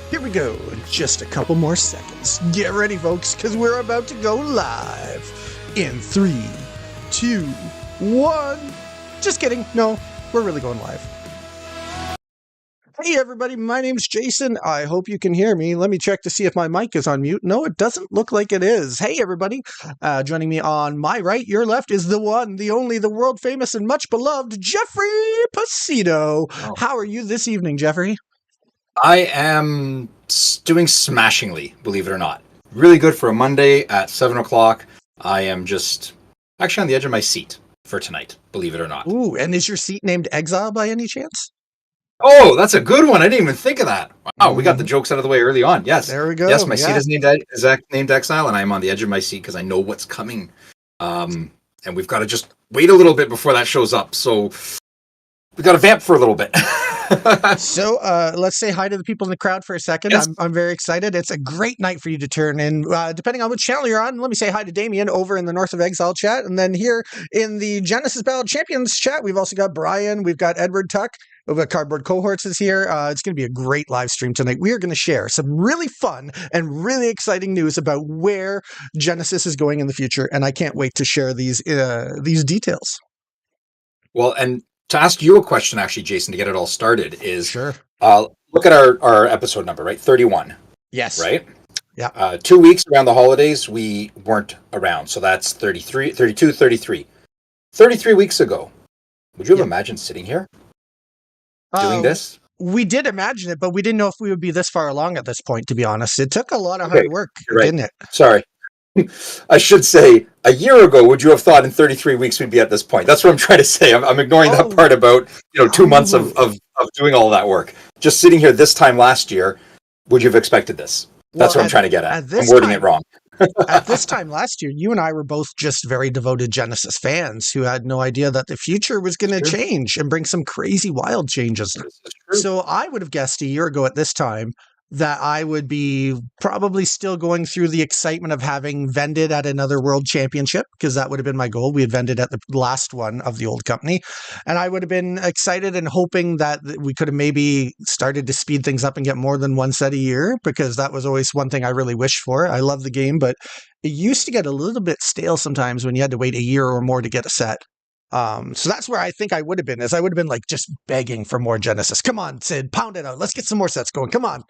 Here we go. In just a couple more seconds. Get ready, folks, because we're about to go live in 3, 2, 1. Just kidding. No, we're really going live. Hey, everybody. My name's Jason. I hope you can hear me. Let me check to see if my mic is on mute. No, it doesn't look like it is. Hey, everybody. Joining me on my right, your left, is the one, the only, the world famous and much beloved Jeffrey Pasito. Oh. How are you this evening, Jeffrey? I am doing smashingly, believe it or not. Really good for a Monday at 7 o'clock. I am just actually on the edge of my seat for tonight, believe it or not. Ooh, and is your seat named Exile by any chance? Oh, that's a good one. I didn't even think of that. Wow, we got the jokes out of the way early on. Yes. There we go. Yes, my seat is named Exile, and I'm on the edge of my seat because I know what's coming. And we've got to just wait a little bit before that shows up. So we got to vamp for a little bit. So let's say hi to the people in the crowd for a second. Yes. I'm very excited. It's a great night for you to turn in. Depending on which channel you're on, let me say hi to Damien over in the North of Exile chat. And then here in the Genesis Battle Champions chat, we've also got Brian. We've got Edward Tuck. We've got Cardboard Cohorts is here. It's going to be a great live stream tonight. We are going to share some really fun and really exciting news about where Genesis is going in the future. And I can't wait to share these details. Well, and to ask you a question, actually, Jason, to get it all started is, sure. Look at our episode number, right? 31. Yes. Right? Yeah. 2 weeks around the holidays, we weren't around. So that's 33, 32, 33. 33 weeks ago, would you have imagined sitting here doing this? We did imagine it, but we didn't know if we would be this far along at this point, to be honest. It took a lot of hard work, didn't it? Sorry. I should say, a year ago, would you have thought in 33 weeks we'd be at this point? That's what I'm trying to say. I'm ignoring that part about 2 months of doing all that work. Just sitting here this time last year, would you have expected this? That's what I'm trying to get at. I'm wording it wrong. At this time last year, you and I were both just very devoted Genesis fans who had no idea that the future was going to change and bring some crazy wild changes. So I would have guessed a year ago at this time that I would be probably still going through the excitement of having vended at another world championship, because that would have been my goal. We had vended at the last one of the old company. And I would have been excited and hoping that we could have maybe started to speed things up and get more than one set a year, because that was always one thing I really wished for. I love the game, but it used to get a little bit stale sometimes when you had to wait a year or more to get a set. So that's where I think I would have been, I would have been like just begging for more Genesis. Come on, Sid, pound it out. Let's get some more sets going. Come on.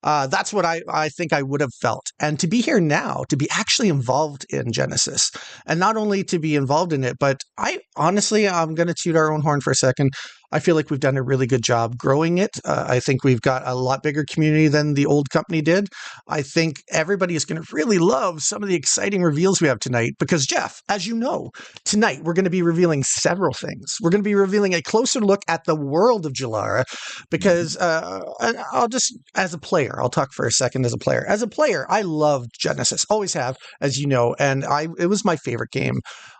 That's what I think I would have felt. And to be here now, to be actually involved in Genesis, and not only to be involved in it, but I'm going to toot our own horn for a second. I feel like we've done a really good job growing it. I think we've got a lot bigger community than the old company did. I think everybody is going to really love some of the exciting reveals we have tonight because, Jeff, as you know, tonight we're going to be revealing several things. We're going to be revealing a closer look at the world of Jalara because I'll just, as a player, I'll talk for a second as a player. As a player, I loved Genesis, always have, as you know, and it was my favorite game.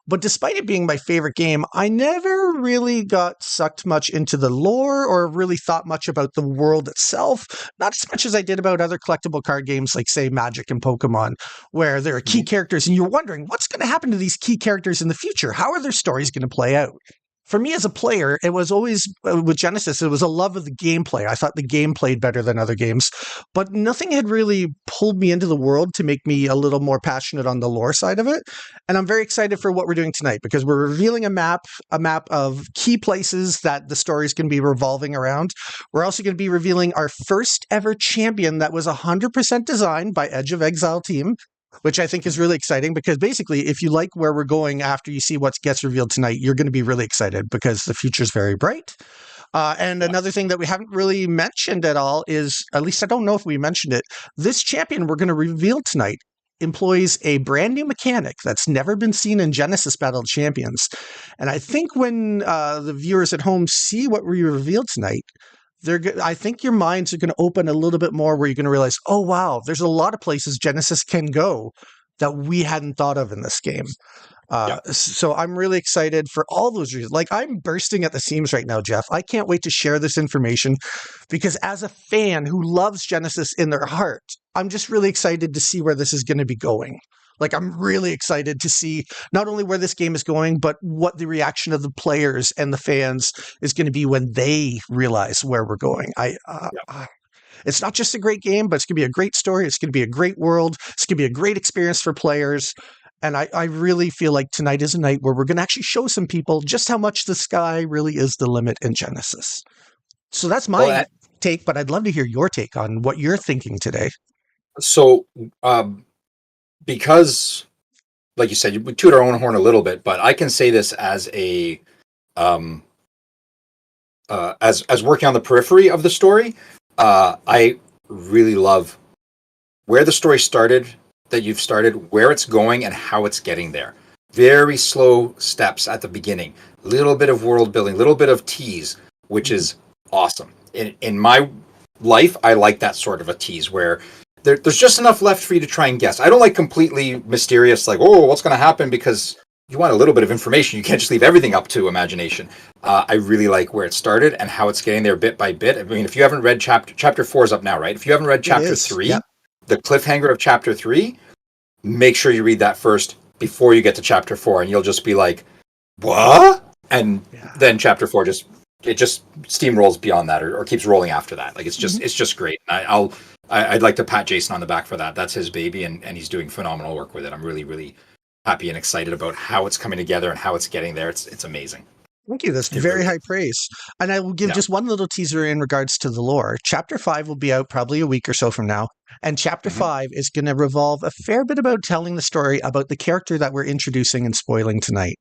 But despite it being my favorite game, I never really got sucked much into the lore or really thought much about the world itself. Not as much as I did about other collectible card games like, say, Magic and Pokemon, where there are key characters and you're wondering what's going to happen to these key characters in the future? How are their stories going to play out? For me as a player, it was always, with Genesis, it was a love of the gameplay. I thought the game played better than other games, but nothing had really pulled me into the world to make me a little more passionate on the lore side of it. And I'm very excited for what we're doing tonight because we're revealing a map of key places that the story is going to be revolving around. We're also going to be revealing our first ever champion that was 100% designed by Edge of Exile team, which I think is really exciting because basically if you like where we're going after you see what gets revealed tonight, you're going to be really excited because the future is very bright. And another thing that we haven't really mentioned at all is, at least I don't know if we mentioned it, this champion we're going to reveal tonight employs a brand new mechanic that's never been seen in Genesis Battle Champions. And I think when the viewers at home see what we reveal tonight, I think your minds are going to open a little bit more where you're going to realize, oh, wow, there's a lot of places Genesis can go that we hadn't thought of in this game. So I'm really excited for all those reasons. Like, I'm bursting at the seams right now, Jeff. I can't wait to share this information because as a fan who loves Genesis in their heart, I'm just really excited to see where this is going to be going. Like, I'm really excited to see not only where this game is going, but what the reaction of the players and the fans is going to be when they realize where we're going. It's not just a great game, but it's going to be a great story. It's going to be a great world. It's going to be a great experience for players. And I really feel like tonight is a night where we're going to actually show some people just how much the sky really is the limit in Genesis. So that's my take, but I'd love to hear your take on what you're thinking today. So, because, like you said, we toot our own horn a little bit, but I can say this as a as working on the periphery of the story. I really love where the story started, that you've started, where it's going, and how it's getting there. Very slow steps at the beginning, little bit of world building, little bit of tease, which is awesome. In my life, I like that sort of a tease where there's just enough left for you to try and guess. I don't like completely mysterious, like, oh, what's going to happen, because you want a little bit of information. You can't just leave everything up to imagination. I really like where it started and how it's getting there bit by bit. I mean, if you haven't read chapter 4 is up now, right? If you haven't read chapter 3, yep. The cliffhanger of chapter 3, make sure you read that first before you get to chapter 4, and you'll just be like, what? And then chapter 4 just steamrolls beyond that, or keeps rolling after that. Like, it's just great. I'd like to pat Jason on the back for that. That's his baby, and he's doing phenomenal work with it. I'm really, really happy and excited about how it's coming together and how it's getting there. It's amazing. Thank you. That's very high praise. And I will give just one little teaser in regards to the lore. Chapter 5 will be out probably a week or so from now. And Chapter 5 is going to revolve a fair bit about telling the story about the character that we're introducing and spoiling tonight.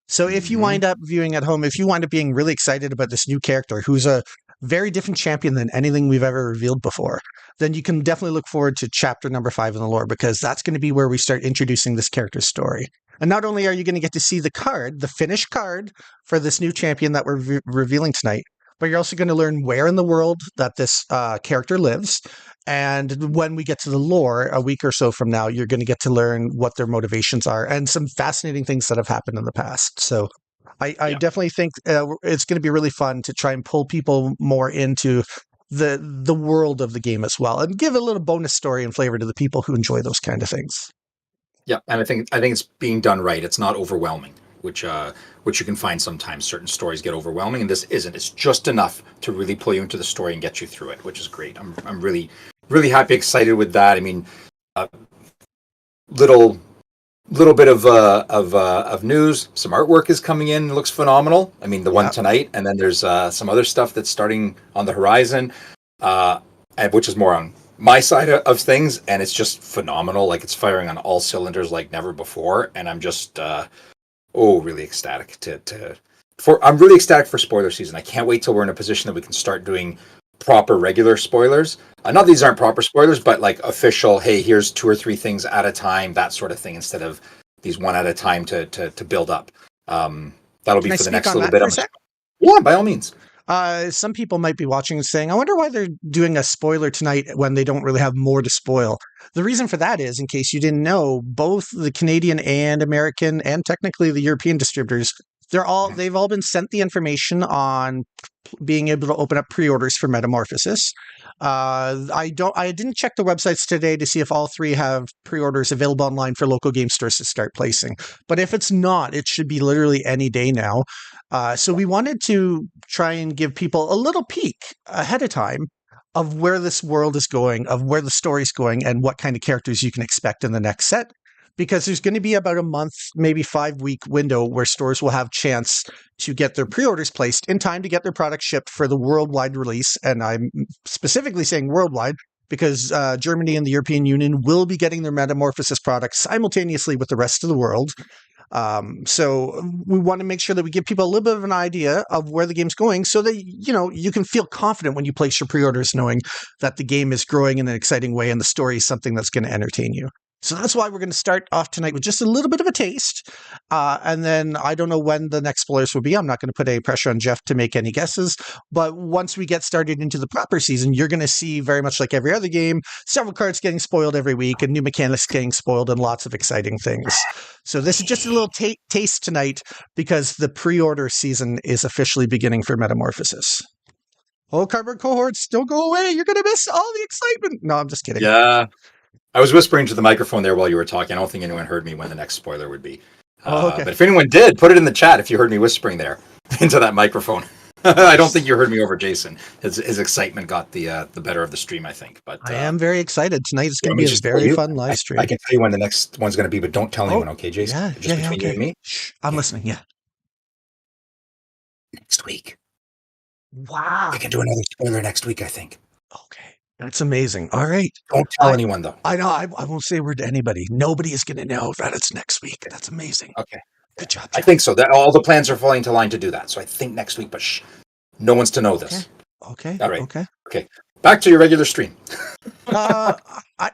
So if you wind up viewing at home, if you wind up being really excited about this new character who's a very different champion than anything we've ever revealed before, then you can definitely look forward to chapter number 5 in the lore, because that's going to be where we start introducing this character's story. And not only are you going to get to see the card, the finished card for this new champion that we're revealing tonight, but you're also going to learn where in the world that this character lives. And when we get to the lore a week or so from now, you're going to get to learn what their motivations are and some fascinating things that have happened in the past. So I definitely think it's going to be really fun to try and pull people more into the world of the game as well, and give a little bonus story and flavor to the people who enjoy those kind of things. Yeah, and I think it's being done right. It's not overwhelming, which you can find sometimes. Certain stories get overwhelming, and this isn't. It's just enough to really pull you into the story and get you through it, which is great. I'm really, really happy, excited with that. I mean, little bit of news. Some artwork is coming in. It looks phenomenal. I mean, the one tonight, and then there's some other stuff that's starting on the horizon, which is more on my side of things, and it's just phenomenal. Like, it's firing on all cylinders like never before, and I'm just really ecstatic I'm really ecstatic for spoiler season. I can't wait till we're in a position that we can start doing proper regular spoilers. Not these aren't proper spoilers, but like official, hey, here's 2 or 3 things at a time, that sort of thing, instead of these one at a time to build up. That'll be for the next little bit. Yeah, by all means. Some people might be watching and saying, I wonder why they're doing a spoiler tonight when they don't really have more to spoil. The reason for that is, in case you didn't know, both the Canadian and American, and technically the European distributors, they've all been sent the information on being able to open up pre-orders for Metamorphosis. I didn't check the websites today to see if all 3 have pre-orders available online for local game stores to start placing. But if it's not, it should be literally any day now. So we wanted to try and give people a little peek ahead of time of where this world is going, of where the story's going, and what kind of characters you can expect in the next set. Because there's going to be about a month, maybe 5-week window where stores will have chance to get their pre-orders placed in time to get their product shipped for the worldwide release. And I'm specifically saying worldwide because Germany and the European Union will be getting their Metamorphosis products simultaneously with the rest of the world. So we want to make sure that we give people a little bit of an idea of where the game's going, so that, you can feel confident when you place your pre-orders, knowing that the game is growing in an exciting way and the story is something that's going to entertain you. So that's why we're going to start off tonight with just a little bit of a taste. And then I don't know when the next spoilers will be. I'm not going to put any pressure on Jeff to make any guesses. But once we get started into the proper season, you're going to see, very much like every other game, several cards getting spoiled every week and new mechanics getting spoiled and lots of exciting things. So this is just a little taste tonight, because the pre-order season is officially beginning for Metamorphosis. Oh, Cardboard Cohorts, don't go away. You're going to miss all the excitement. No, I'm just kidding. Yeah. I was whispering to the microphone there while you were talking. I don't think anyone heard me when the next spoiler would be. Okay. But if anyone did, put it in the chat if you heard me whispering there into that microphone. I don't think you heard me over Jason. His excitement got the better of the stream, I think. But I am very excited. Tonight is you going want to me be to a just tell very you? fun live stream. I can tell you when the next one's going to be, but don't tell anyone, okay, Jason? Yeah, Just between you okay. and me. Shh, I'm listening. Yeah. Next week. Wow. We can do another spoiler next week, I think. Okay. That's amazing. All right. Don't tell anyone, though. I know. I won't say a word to anybody. Nobody is going to know that it's next week. That's amazing. Okay. Good job, I Jeff. think so. That all the plans are falling into line to do that. So I think next week, but shh, no one's to know this. Okay. All right. Okay. Back to your regular stream.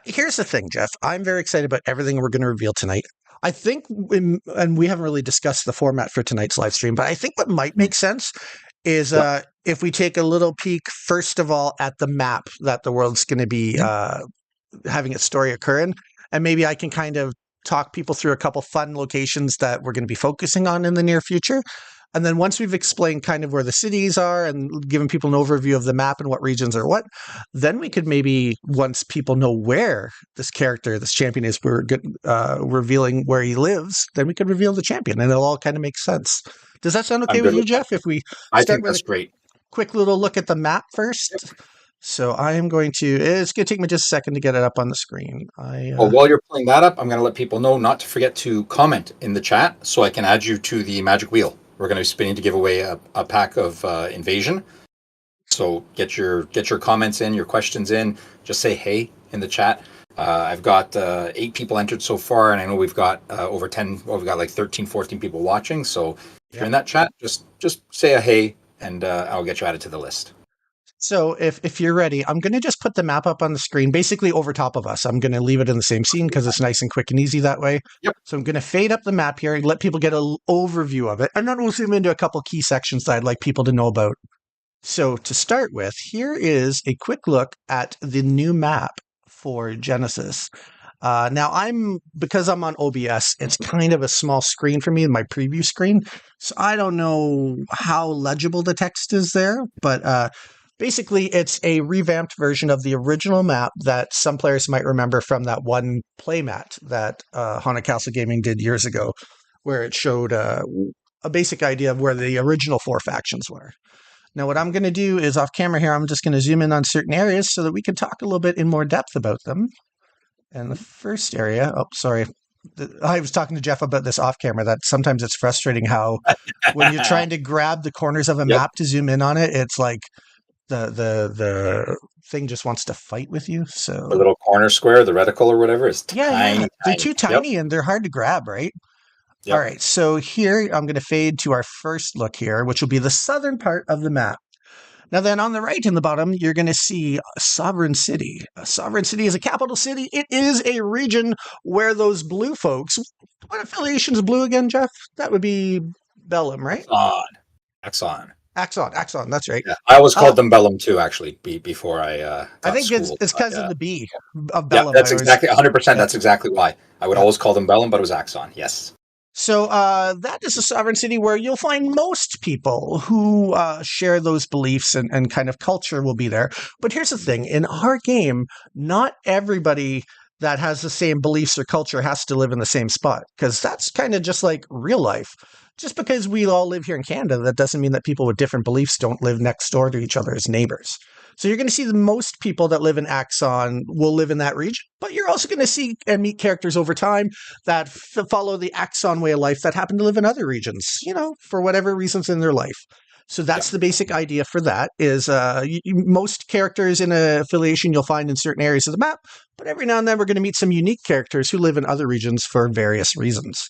Here's the thing, Jeff. I'm very excited about everything we're going to reveal tonight. I think, and we haven't really discussed the format for tonight's live stream, but I think what might make sense is if we take a little peek, first of all, at the map that the world's going to be having its story occur in. And maybe I can kind of talk people through a couple fun locations that we're going to be focusing on in the near future. And then once we've explained kind of where the cities are and given people an overview of the map and what regions are what, then we could maybe, once people know where this character, this champion is, we're revealing where he lives, then we could reveal the champion and it'll all kind of make sense. Does that sound okay with you, Jeff? If we I think that's great. Quick little look at the map first. Yep. So I am going to, it's going to take me just a second to get it up on the screen. Well, while you're pulling that up, I'm going to let people know not to forget to comment in the chat so I can add you to the magic wheel. We're going to be spinning to give away a pack of Invasion. So get your comments in, your questions in. Just say hey in the chat. I've got 8 people entered so far, and I know we've got over 10, well, we've got like 13, 14 people watching. So if you're in that chat, just say a hey, and I'll get you added to the list. So if you're ready, I'm going to just put the map up on the screen, basically over top of us. I'm going to leave it in the same scene because it's nice and quick and easy that way. Yep. So I'm going to fade up the map here and let people get an overview of it. And then we'll zoom into a couple key sections that I'd like people to know about. So to start with, here is a quick look at the new map for Genesis. Now, because I'm on OBS, it's kind of a small screen for me in my preview screen. So I don't know how legible the text is there, but basically, it's a revamped version of the original map that some players might remember from that one playmat that Haunted Castle Gaming did years ago, where it showed a basic idea of where the original 4 factions were. Now, what I'm going to do is off camera here, I'm just going to zoom in on certain areas so that we can talk a little bit in more depth about them. And the first area, I was talking to Jeff about this off camera, that sometimes it's frustrating how when you're trying to grab the corners of a map to zoom in on it, it's like the thing just wants to fight with you. So the little corner square, the reticle or whatever, is tiny. They're too tiny and they're hard to grab, right? Yep. All right, so here I'm going to fade to our first look here, which will be the southern part of the map. Now then on the right in the bottom, you're going to see Sovereign City. Sovereign City is a capital city. It is a region where those blue folks, what affiliation is blue again, Jeff? That would be Bellum, right? Axon, that's right. Yeah, I always called them Bellum too, actually, before I think schooled, it's because of the B of Bellum. Yeah, that's exactly 100%. That's exactly why. I would always call them Bellum, but it was Axon, yes. So that is a sovereign city where you'll find most people who share those beliefs and kind of culture will be there. But here's the thing. In our game, not everybody that has the same beliefs or culture has to live in the same spot, because that's kind of just like real life. Just because we all live here in Canada, that doesn't mean that people with different beliefs don't live next door to each other as neighbors. So you're going to see the most people that live in Axon will live in that region, but you're also going to see and meet characters over time that follow the Axon way of life that happen to live in other regions, for whatever reasons in their life. So that's the basic idea for that is most characters in an affiliation you'll find in certain areas of the map, but every now and then we're going to meet some unique characters who live in other regions for various reasons.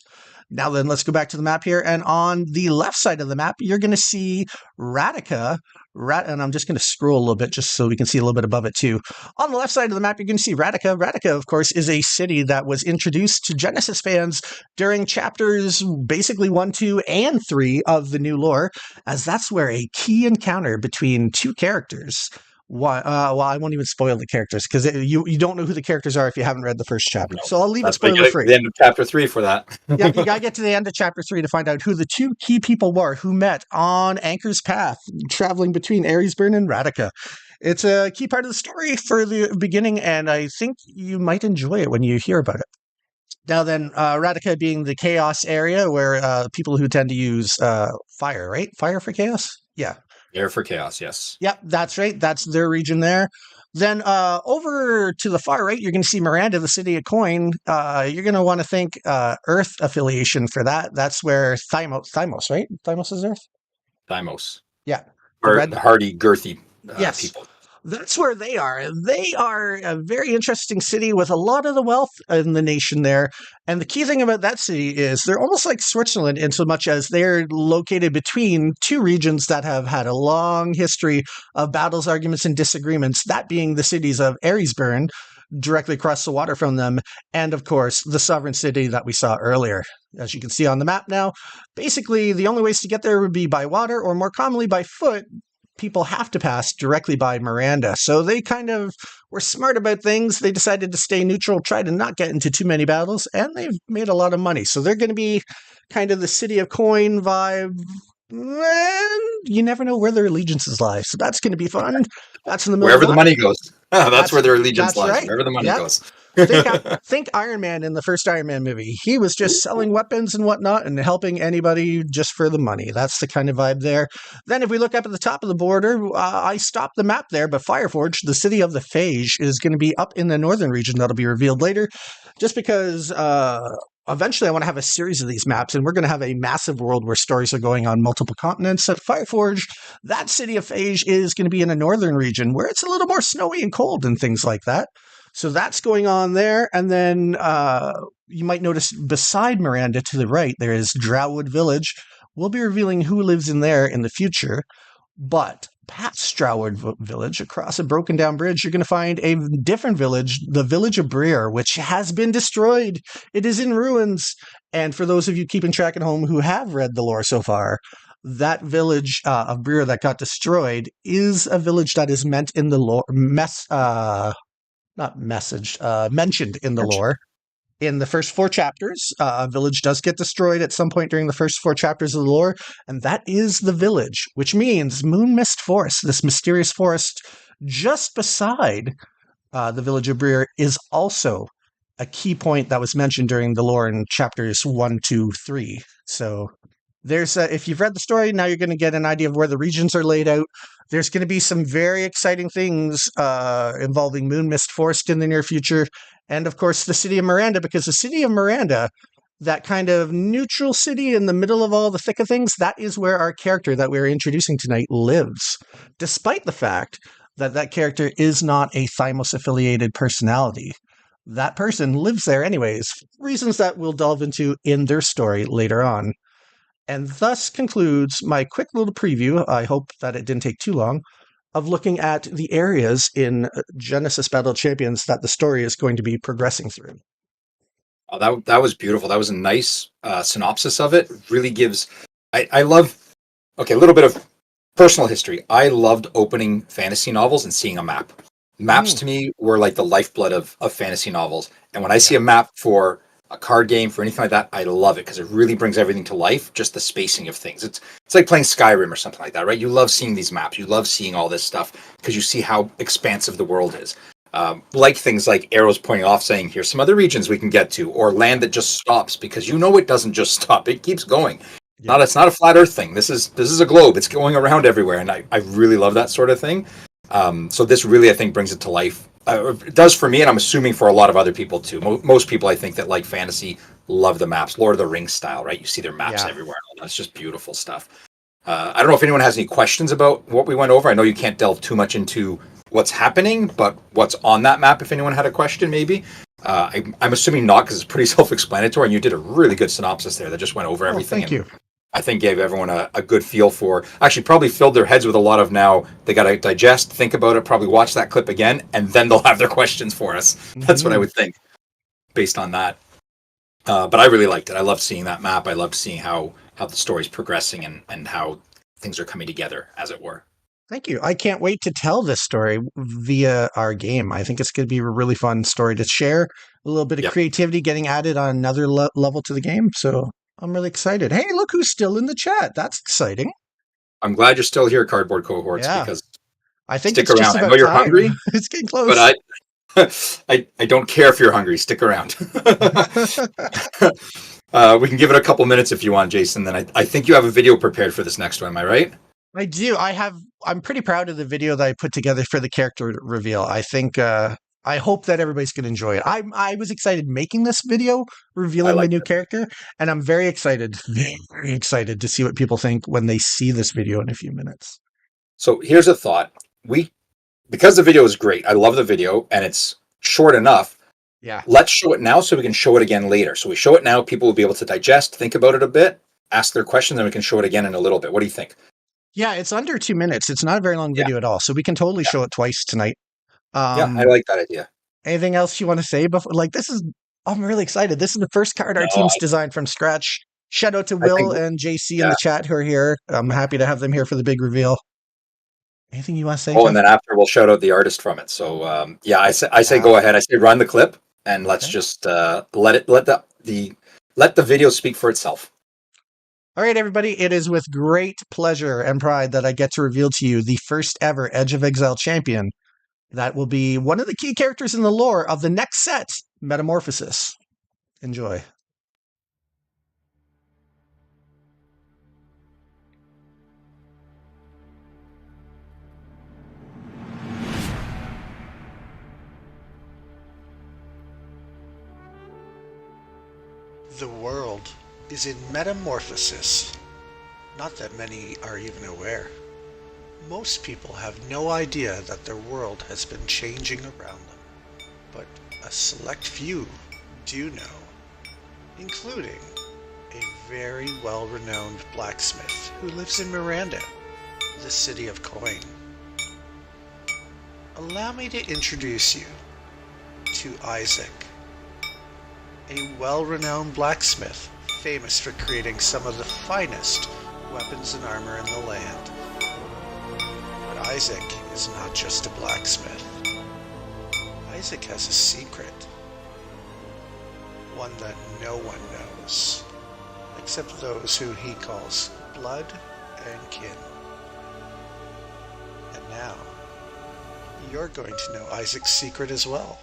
Now then, let's go back to the map here. And on the left side of the map, you're going to see Radica. And I'm just going to scroll a little bit just so we can see a little bit above it too. On the left side of the map, you're going to see Radica. Radica, of course, is a city that was introduced to Genesis fans during chapters basically 1, 2, and 3 of the new lore, as that's where a key encounter between 2 characters. I won't even spoil the characters because you don't know who the characters are if you haven't read the first chapter. So I'll leave it spoiler free. The end of chapter 3 for that. Yeah, you gotta get to the end of chapter 3 to find out who the 2 key people were who met on Anchor's Path, traveling between Aresburn and Radica. It's a key part of the story for the beginning, and I think you might enjoy it when you hear about it. Now then, Radica being the chaos area where people who tend to use fire, right? Fire for chaos? Yeah. There for chaos, yes. Yep, that's right. That's their region there. Then over to the far right, you're going to see Miranda, the city of coin. You're going to want to think Earth affiliation for that. That's where Thymos, right? Thymos is Earth? Thymos. Yeah. The hardy, girthy Yes. people. That's where they are. They are a very interesting city with a lot of the wealth in the nation there. And the key thing about that city is they're almost like Switzerland in so much as they're located between two regions that have had a long history of battles, arguments, and disagreements, that being the cities of Aresburn, directly across the water from them, and of course, the sovereign city that we saw earlier. As you can see on the map now, basically the only ways to get there would be by water or more commonly by foot. People have to pass directly by Miranda. So they kind of were smart about things. They decided to stay neutral, try to not get into too many battles, and they've made a lot of money. So they're going to be kind of the city of coin vibe. And you never know where their allegiances lie. So that's going to be fun. That's in the middle Wherever of the money goes. That's where their allegiance lies. Right. Wherever the money goes. Think Iron Man in the first Iron Man movie. He was just selling weapons and whatnot and helping anybody just for the money. That's the kind of vibe there. Then if we look up at the top of the border, I stopped the map there, but Fireforge, the city of the Phage, is going to be up in the northern region. That'll be revealed later. Just because eventually I want to have a series of these maps, and we're going to have a massive world where stories are going on multiple continents. At Fireforge, that city of Phage is going to be in a northern region where it's a little more snowy and cold and things like that. So that's going on there. And then you might notice beside Miranda to the right, there is Drowood Village. We'll be revealing who lives in there in the future. But past Drowood Village, across a broken down bridge, you're going to find a different village, the village of Breer, which has been destroyed. It is in ruins. And for those of you keeping track at home who have read the lore so far, that village of Breer that got destroyed is a village that is meant in the lore, mentioned in the lore. In the first 4 chapters, a village does get destroyed at some point during the first 4 chapters of the lore, and that is the village, which means Moon Mist Forest, this mysterious forest just beside the village of Breer, is also a key point that was mentioned during the lore in chapters 1, 2, 3. So there's if you've read the story, now you're going to get an idea of where the regions are laid out. There's going to be some very exciting things involving Moon Mist Forest in the near future. And of course, the city of Miranda, because the city of Miranda, that kind of neutral city in the middle of all the thick of things, that is where our character that we're introducing tonight lives. Despite the fact that that character is not a Thymos-affiliated personality. That person lives there anyways, reasons that we'll delve into in their story later on. And thus concludes my quick little preview, I hope that it didn't take too long, of looking at the areas in Genesis Battle Champions that the story is going to be progressing through. Oh, that was beautiful. That was a nice synopsis of it. Really gives... I love... Okay, a little bit of personal history. I loved opening fantasy novels and seeing a map. Maps to me were like the lifeblood of fantasy novels. And when I see a map for a card game, for anything like that, I love it because it really brings everything to life, just the spacing of things. It's like playing Skyrim or something like that, right? You love seeing these maps. You love seeing all this stuff because you see how expansive the world is. Like things like arrows pointing off saying, here's some other regions we can get to, or land that just stops because you know it doesn't just stop. It keeps going. Yeah. It's not a flat earth thing. This is a globe. It's going around everywhere. And I really love that sort of thing. So this really, I think, brings it to life. It does for me, and I'm assuming for a lot of other people too. Most people, I think, that like fantasy love the maps, Lord of the Rings style, right? You see their maps everywhere. That's just beautiful stuff. I don't know if anyone has any questions about what we went over. I know you can't delve too much into what's happening, but what's on that map, if anyone had a question, maybe. I'm assuming not, because it's pretty self-explanatory, and you did a really good synopsis there that just went over everything. Thank you. I think gave everyone a good feel for, actually probably filled their heads with a lot of now, they got to digest, think about it, probably watch that clip again, and then they'll have their questions for us. That's what I would think based on that. But I really liked it. I loved seeing that map. I loved seeing how the story's progressing and how things are coming together, as it were. Thank you. I can't wait to tell this story via our game. I think it's going to be a really fun story to share. A little bit of creativity getting added on another level to the game. So I'm really excited. Hey, look who's still in the chat. That's exciting. I'm glad you're still here, Cardboard Cohorts, because I think stick around. I know you're hungry. It's getting close. But I don't care if you're hungry. Stick around. We can give it a couple minutes if you want, Jason. Then I think you have a video prepared for this next one. Am I right? I do. I'm pretty proud of the video that I put together for the character reveal. I think, I hope that everybody's going to enjoy it. I was excited making this video, I revealing my like new it. character, and I'm very excited, very excited to see what people think when they see this video in a few minutes. So here's a thought. Because the video is great, I love the video and it's short enough. Yeah. Let's show it now so we can show it again later. So we show it now, people will be able to digest, think about it a bit, ask their questions, and we can show it again in a little bit. What do you think? Yeah, it's under 2 minutes. It's not a very long Yeah, video at all, so we can totally yeah, show it twice tonight. yeah. I Um, like that idea. Anything else you want to say before? Like, I'm really excited. This is the first card our No, team's designed from scratch. Shout out to I think Will and JC in yeah. the chat who are here. I'm happy to have them here for the big reveal. Anything you want to say, Oh, and Jeff? then after we'll shout out the artist from it. So yeah, I say Ah, go ahead. I say run the clip and let's okay. just let the video speak for itself. All right, everybody. It is with great pleasure and pride that I get to reveal to you the first ever Edge of Exile champion. That will be one of the key characters in the lore of the next set, Metamorphosis. Enjoy. The world is in metamorphosis. Not that many are even aware. Most people have no idea that their world has been changing around them, but a select few do know, including a very well-renowned blacksmith who lives in Miranda, the city of coin. Allow me to introduce you to Isaac, a well-renowned blacksmith famous for creating some of the finest weapons and armor in the land. But Isaac is not just a blacksmith. Isaac has a secret. One that no one knows, except those who he calls blood and kin. And now, you're going to know Isaac's secret as well.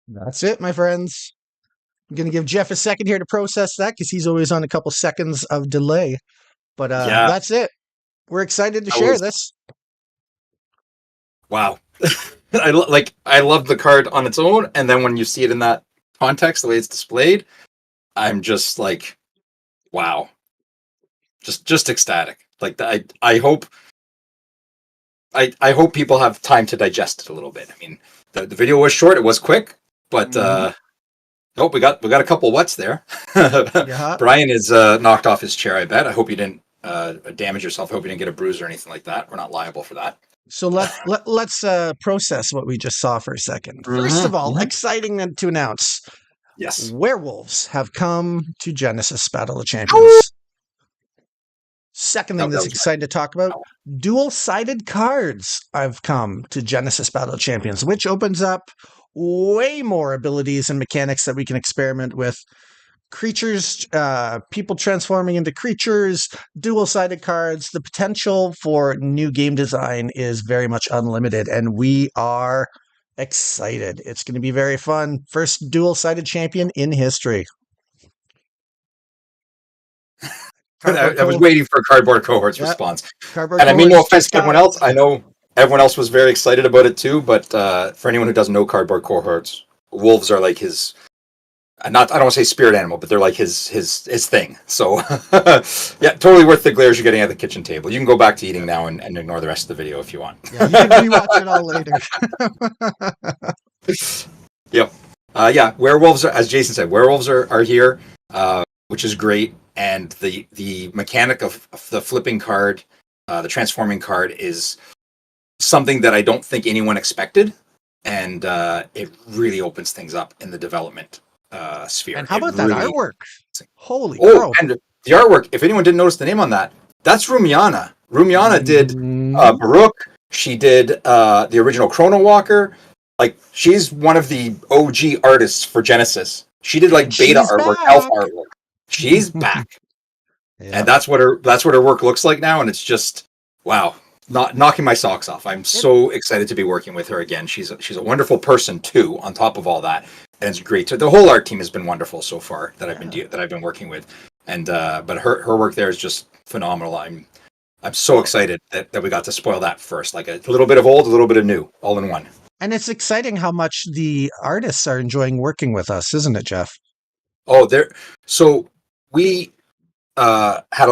That's it, my friends. I'm going to give Jeff a second here to process that because he's always on a couple seconds of delay. But Yeah, that's it. We're excited to that share was this. wow. I love the card on its own, and then when you see it in that context, the way it's displayed, I'm just like, wow, just ecstatic. Like I hope people have time to digest it a little bit. I mean, the video was short, it was quick, but oh, we got a couple whats there. Yeah. Brian is knocked off his chair. I bet. I hope you didn't damage yourself. I hope you didn't get a bruise or anything like that. We're not liable for that. So let's process what we just saw for a second. First of all, Mhm. exciting to announce, Yes. werewolves have come to Genesis Battle of Champions. Second thing That that's was exciting to talk about, wow. dual-sided cards have come to Genesis Battle of Champions, which opens up way more abilities and mechanics that we can experiment with. Creatures, people transforming into creatures, dual-sided cards. The potential for new game design is very much unlimited, and we are excited. It's going to be very fun. First dual-sided champion in history. I was waiting for a cardboard cohort's response. Cardboard And I mean, no cohorts offense just to everyone got. else. I know everyone else was very excited about it too, but for anyone who doesn't know cardboard cohorts, wolves are like his not I don't want to say spirit animal, but they're like his thing. So yeah, totally worth the glares you're getting at the kitchen table. You can go back to eating now and ignore the rest of the video if you want. Yeah, you can rewatch it all later. Yep. Yeah, werewolves are, as Jason said, werewolves are here, which is great. And the mechanic of the flipping card, the transforming card is something that I don't think anyone expected, and it really opens things up in the development sphere. And how about really, that artwork? Holy oh, crow. and the artwork, if anyone didn't notice the name on that, that's Rumiana. Rumiana did BoC. She did the original Chrono Walker. Like, she's one of the OG artists for Genesis. She did like beta artwork, elf artwork. She's back. And that's what her work looks like now, and it's just wow, not knocking my socks off. I'm so excited to be working with her again. She's a wonderful person too, on top of all that, and it's great. The whole art team has been wonderful so far that I've been working with, and but her work there is just phenomenal. I'm so excited that we got to spoil that first, like a little bit of old, a little bit of new, all in one. And it's exciting how much the artists are enjoying working with us, isn't it, Jeff? Oh, so we had a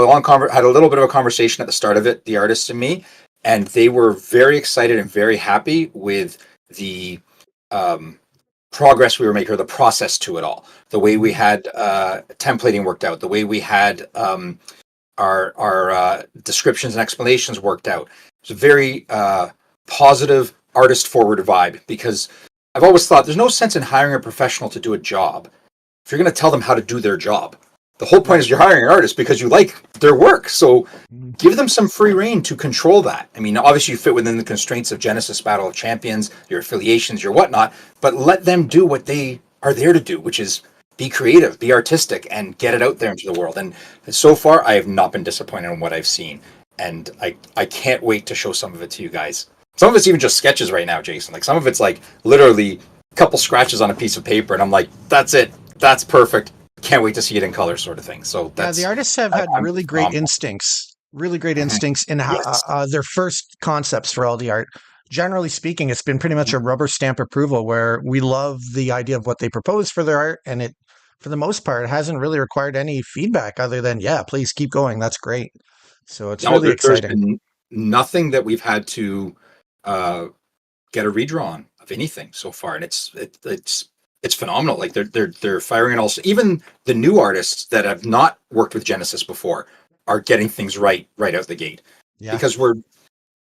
little bit of a conversation at the start of it, the artists and me, and they were very excited and very happy with the progress we were making, or the process to it all, the way we had templating worked out, the way we had our descriptions and explanations worked out. It's a very positive, artist forward vibe, because I've always thought there's no sense in hiring a professional to do a job if you're going to tell them how to do their job. The whole point is you're hiring an artist because you like their work. So give them some free reign to control that. I mean, obviously you fit within the constraints of Genesis Battle of Champions, your affiliations, your whatnot, but let them do what they are there to do, which is be creative, be artistic, and get it out there into the world. And so far, I have not been disappointed in what I've seen. And I can't wait to show some of it to you guys. Some of it's even just sketches right now, Jason. Like, some of it's like literally a couple scratches on a piece of paper, and I'm like, that's it. That's perfect. Can't wait to see it in color, sort of thing. So that's, the artists have had really great instincts in how, their first concepts for all the art. Generally speaking, it's been pretty much a rubber stamp approval, where we love the idea of what they propose for their art, and it, for the most part, hasn't really required any feedback other than, yeah, please keep going. That's great. So it's really exciting. There's been nothing that we've had to get a redraw on of anything so far, and it's phenomenal. Like, they're firing it all. Even the new artists that have not worked with Genesis before are getting things right out the gate. Yeah. Because we're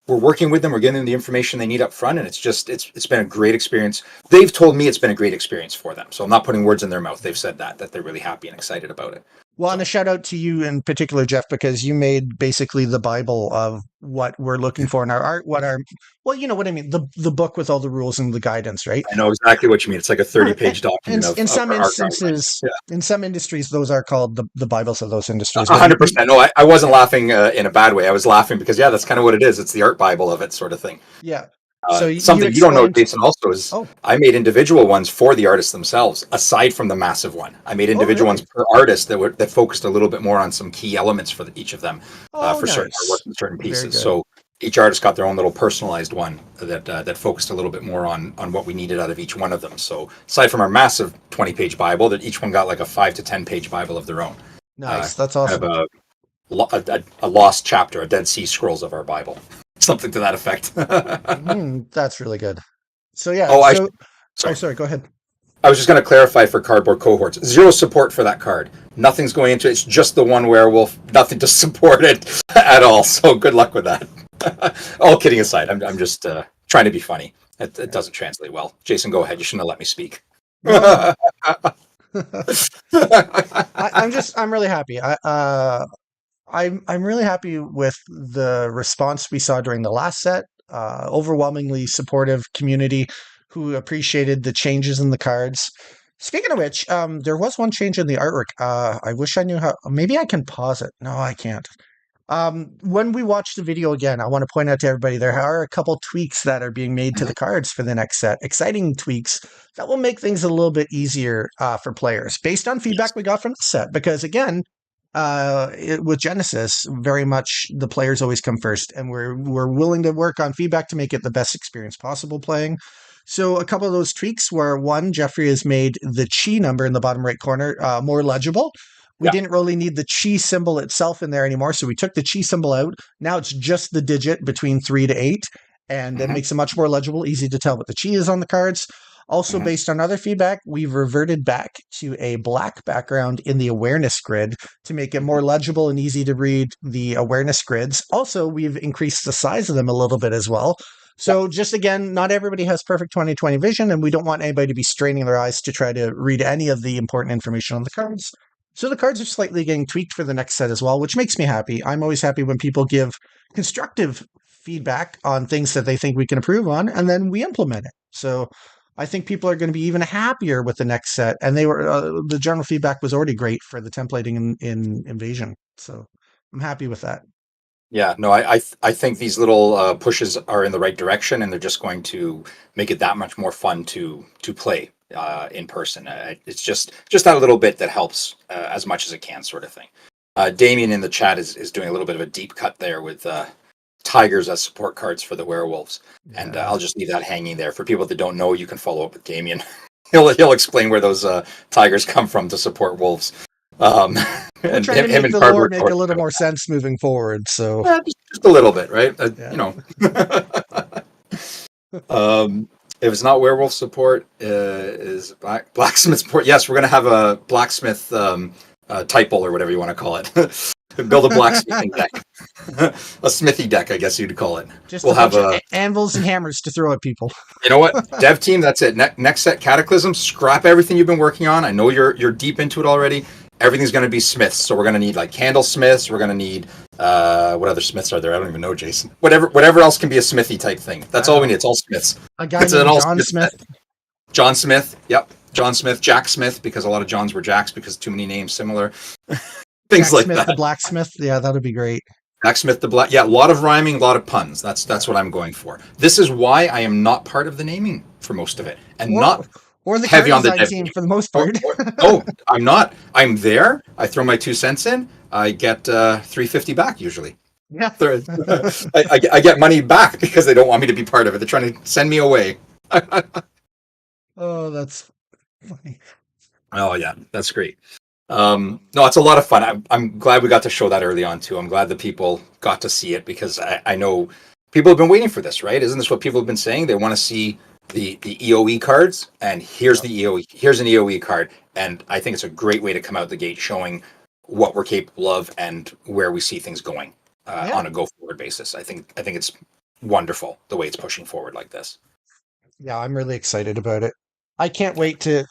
working with them, we're getting them the information they need up front, and it's been a great experience. They've told me it's been a great experience for them. So I'm not putting words in their mouth. They've said that they're really happy and excited about it. Well, and a shout out to you in particular, Jeff, because you made basically the Bible of what we're looking for in our art. Well, you know what I mean? The book with all the rules and the guidance, right? I know exactly what you mean. It's like a 30-page document. In some instances, in some industries, those are called the Bibles of those industries. 100%. No, I wasn't laughing in a bad way. I was laughing because, that's kind of what it is. It's the art Bible of it, sort of thing. Yeah. So something you don't know, Jason, also is I made individual ones for the artists themselves, aside from the massive one. I made individual ones per artist that focused a little bit more on some key elements for each of them, for certain artwork and certain pieces. So each artist got their own little personalized one that focused a little bit more on what we needed out of each one of them. So aside from our massive 20-page Bible, that each one got like a 5 to 10-page Bible of their own. Nice, that's awesome. Kind of a lost chapter, a Dead Sea Scrolls of our Bible. Something to that effect. That's really good. So yeah. Sorry. Go ahead. I was just going to clarify for cardboard cohorts. 0 support for that card. Nothing's going into it. It's just the one werewolf. Nothing to support it at all. So good luck with that. All kidding aside, I'm just trying to be funny. It doesn't translate well. Jason, go ahead. You shouldn't have let me speak. I'm really happy. I'm really happy with the response we saw during the last set. Overwhelmingly supportive community who appreciated the changes in the cards. Speaking of which, there was one change in the artwork. I wish I knew how. Maybe I can pause it. No, I can't. When we watch the video again, I want to point out to everybody there are a couple tweaks that are being made to the cards for the next set. Exciting tweaks that will make things a little bit easier for players based on feedback we got from the set. Because again, with Genesis, very much the players always come first, and we're willing to work on feedback to make it the best experience possible playing. So a couple of those tweaks were, one, Jeffrey has made the chi number in the bottom right corner more legible. We didn't really need the chi symbol itself in there anymore, so we took the chi symbol out. Now it's just the digit between 3 to 8, and it makes it much more legible, easy to tell what the chi is on the cards. Also, based on other feedback, we've reverted back to a black background in the awareness grid to make it more legible and easy to read the awareness grids. Also, we've increased the size of them a little bit as well. So just again, not everybody has perfect 2020 vision, and we don't want anybody to be straining their eyes to try to read any of the important information on the cards. So the cards are slightly getting tweaked for the next set as well, which makes me happy. I'm always happy when people give constructive feedback on things that they think we can improve on, and then we implement it. So I think people are going to be even happier with the next set, and they were the general feedback was already great for the templating in Invasion. So I'm happy with that. Yeah, no, I think these little pushes are in the right direction, and they're just going to make it that much more fun to play in person. It's just that little bit that helps as much as it can, sort of thing. Damien in the chat is doing a little bit of a deep cut there with tigers as support cards for the werewolves, and I'll just leave that hanging there for people that don't know. You can follow up with Damien. he'll explain where those tigers come from to support wolves. We're trying to make the lore make a little more sense moving forward. So just a little bit, right? You know. If it's not werewolf support, is blacksmith support. Yes, we're going to have a blacksmith typal or whatever you want to call it. Build a blacksmithing deck, a smithy deck, I guess you'd call it. Just we'll have anvils and hammers to throw at people. You know what, dev team, that's it. Next set, Cataclysm. Scrap everything you've been working on. I know you're deep into it already. Everything's going to be smiths, so we're going to need like candle smiths. We're going to need what other smiths are there? I don't even know, Jason. Whatever else can be a smithy type thing. That's all we need. It's all smiths. A guy named John Smith. John Smith. Yep. John Smith. Jack Smith, because a lot of Johns were Jacks because too many names similar. Things Jack like Smith, that. The blacksmith. Yeah, that would be great. Jack Smith the Black. Yeah, a lot of rhyming, a lot of puns. That's what I'm going for. This is why I am not part of the naming for most of it, and or the heavy on the dev team for the most part. No, I'm not. I'm there. I throw my 2 cents in. I get $3.50 back usually. Yeah, I get money back because they don't want me to be part of it. They're trying to send me away. Oh, that's funny. Oh yeah, that's great. No, it's a lot of fun. I'm glad we got to show that early on too. I'm glad that people got to see it because I know people have been waiting for this, right? Isn't this what people have been saying? They want to see the EOE cards, and here's the EOE. Here's an EOE card, and I think it's a great way to come out the gate showing what we're capable of and where we see things going on a go forward basis. I think it's wonderful the way it's pushing forward like this. Yeah, I'm really excited about it. I can't wait to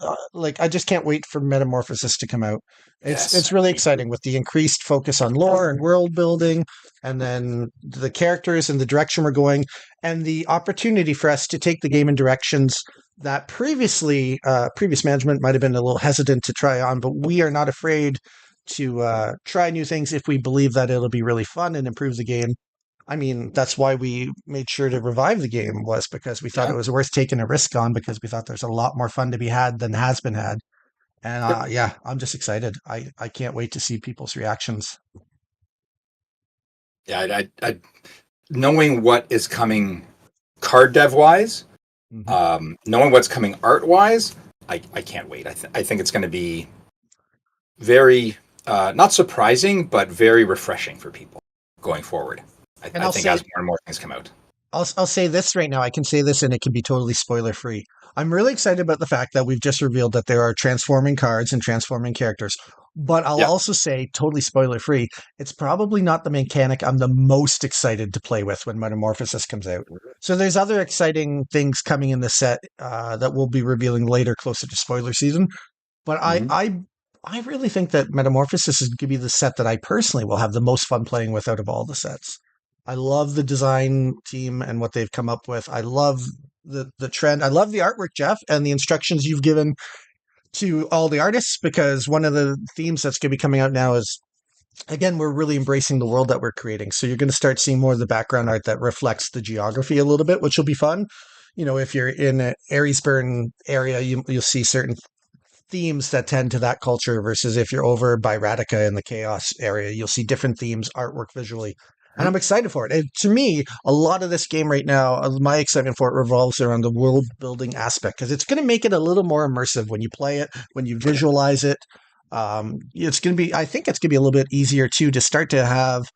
I just can't wait for Metamorphosis to come out. It's really exciting with the increased focus on lore and world building, and then the characters and the direction we're going, and the opportunity for us to take the game in directions that previous management might have been a little hesitant to try on, but we are not afraid to try new things if we believe that it'll be really fun and improve the game. I mean, that's why we made sure to revive the game, was because we thought it was worth taking a risk on, because we thought there's a lot more fun to be had than has been had. And I'm just excited. I can't wait to see people's reactions. Yeah, I knowing what is coming card dev wise, knowing what's coming art wise, I can't wait. I think it's going to be very not surprising, but very refreshing for people going forward. I think as more and more things come out. I'll say this right now. I can say this and it can be totally spoiler free. I'm really excited about the fact that we've just revealed that there are transforming cards and transforming characters. But I'll also say, totally spoiler free, it's probably not the mechanic I'm the most excited to play with when Metamorphosis comes out. So there's other exciting things coming in the set that we'll be revealing later, closer to spoiler season. But I really think that Metamorphosis is going to be the set that I personally will have the most fun playing with out of all the sets. I love the design team and what they've come up with. I love the trend. I love the artwork, Jeff, and the instructions you've given to all the artists, because one of the themes that's going to be coming out now is, again, we're really embracing the world that we're creating. So you're going to start seeing more of the background art that reflects the geography a little bit, which will be fun. You know, if you're in an Aresburn area, you'll see certain themes that tend to that culture, versus if you're over by Radica in the Chaos area, you'll see different themes, artwork visually. And I'm excited for it. And to me, a lot of this game right now, my excitement for it revolves around the world building aspect, because it's going to make it a little more immersive when you play it, when you visualize it. It's going to be, I think it's going to be a little bit easier too to start to have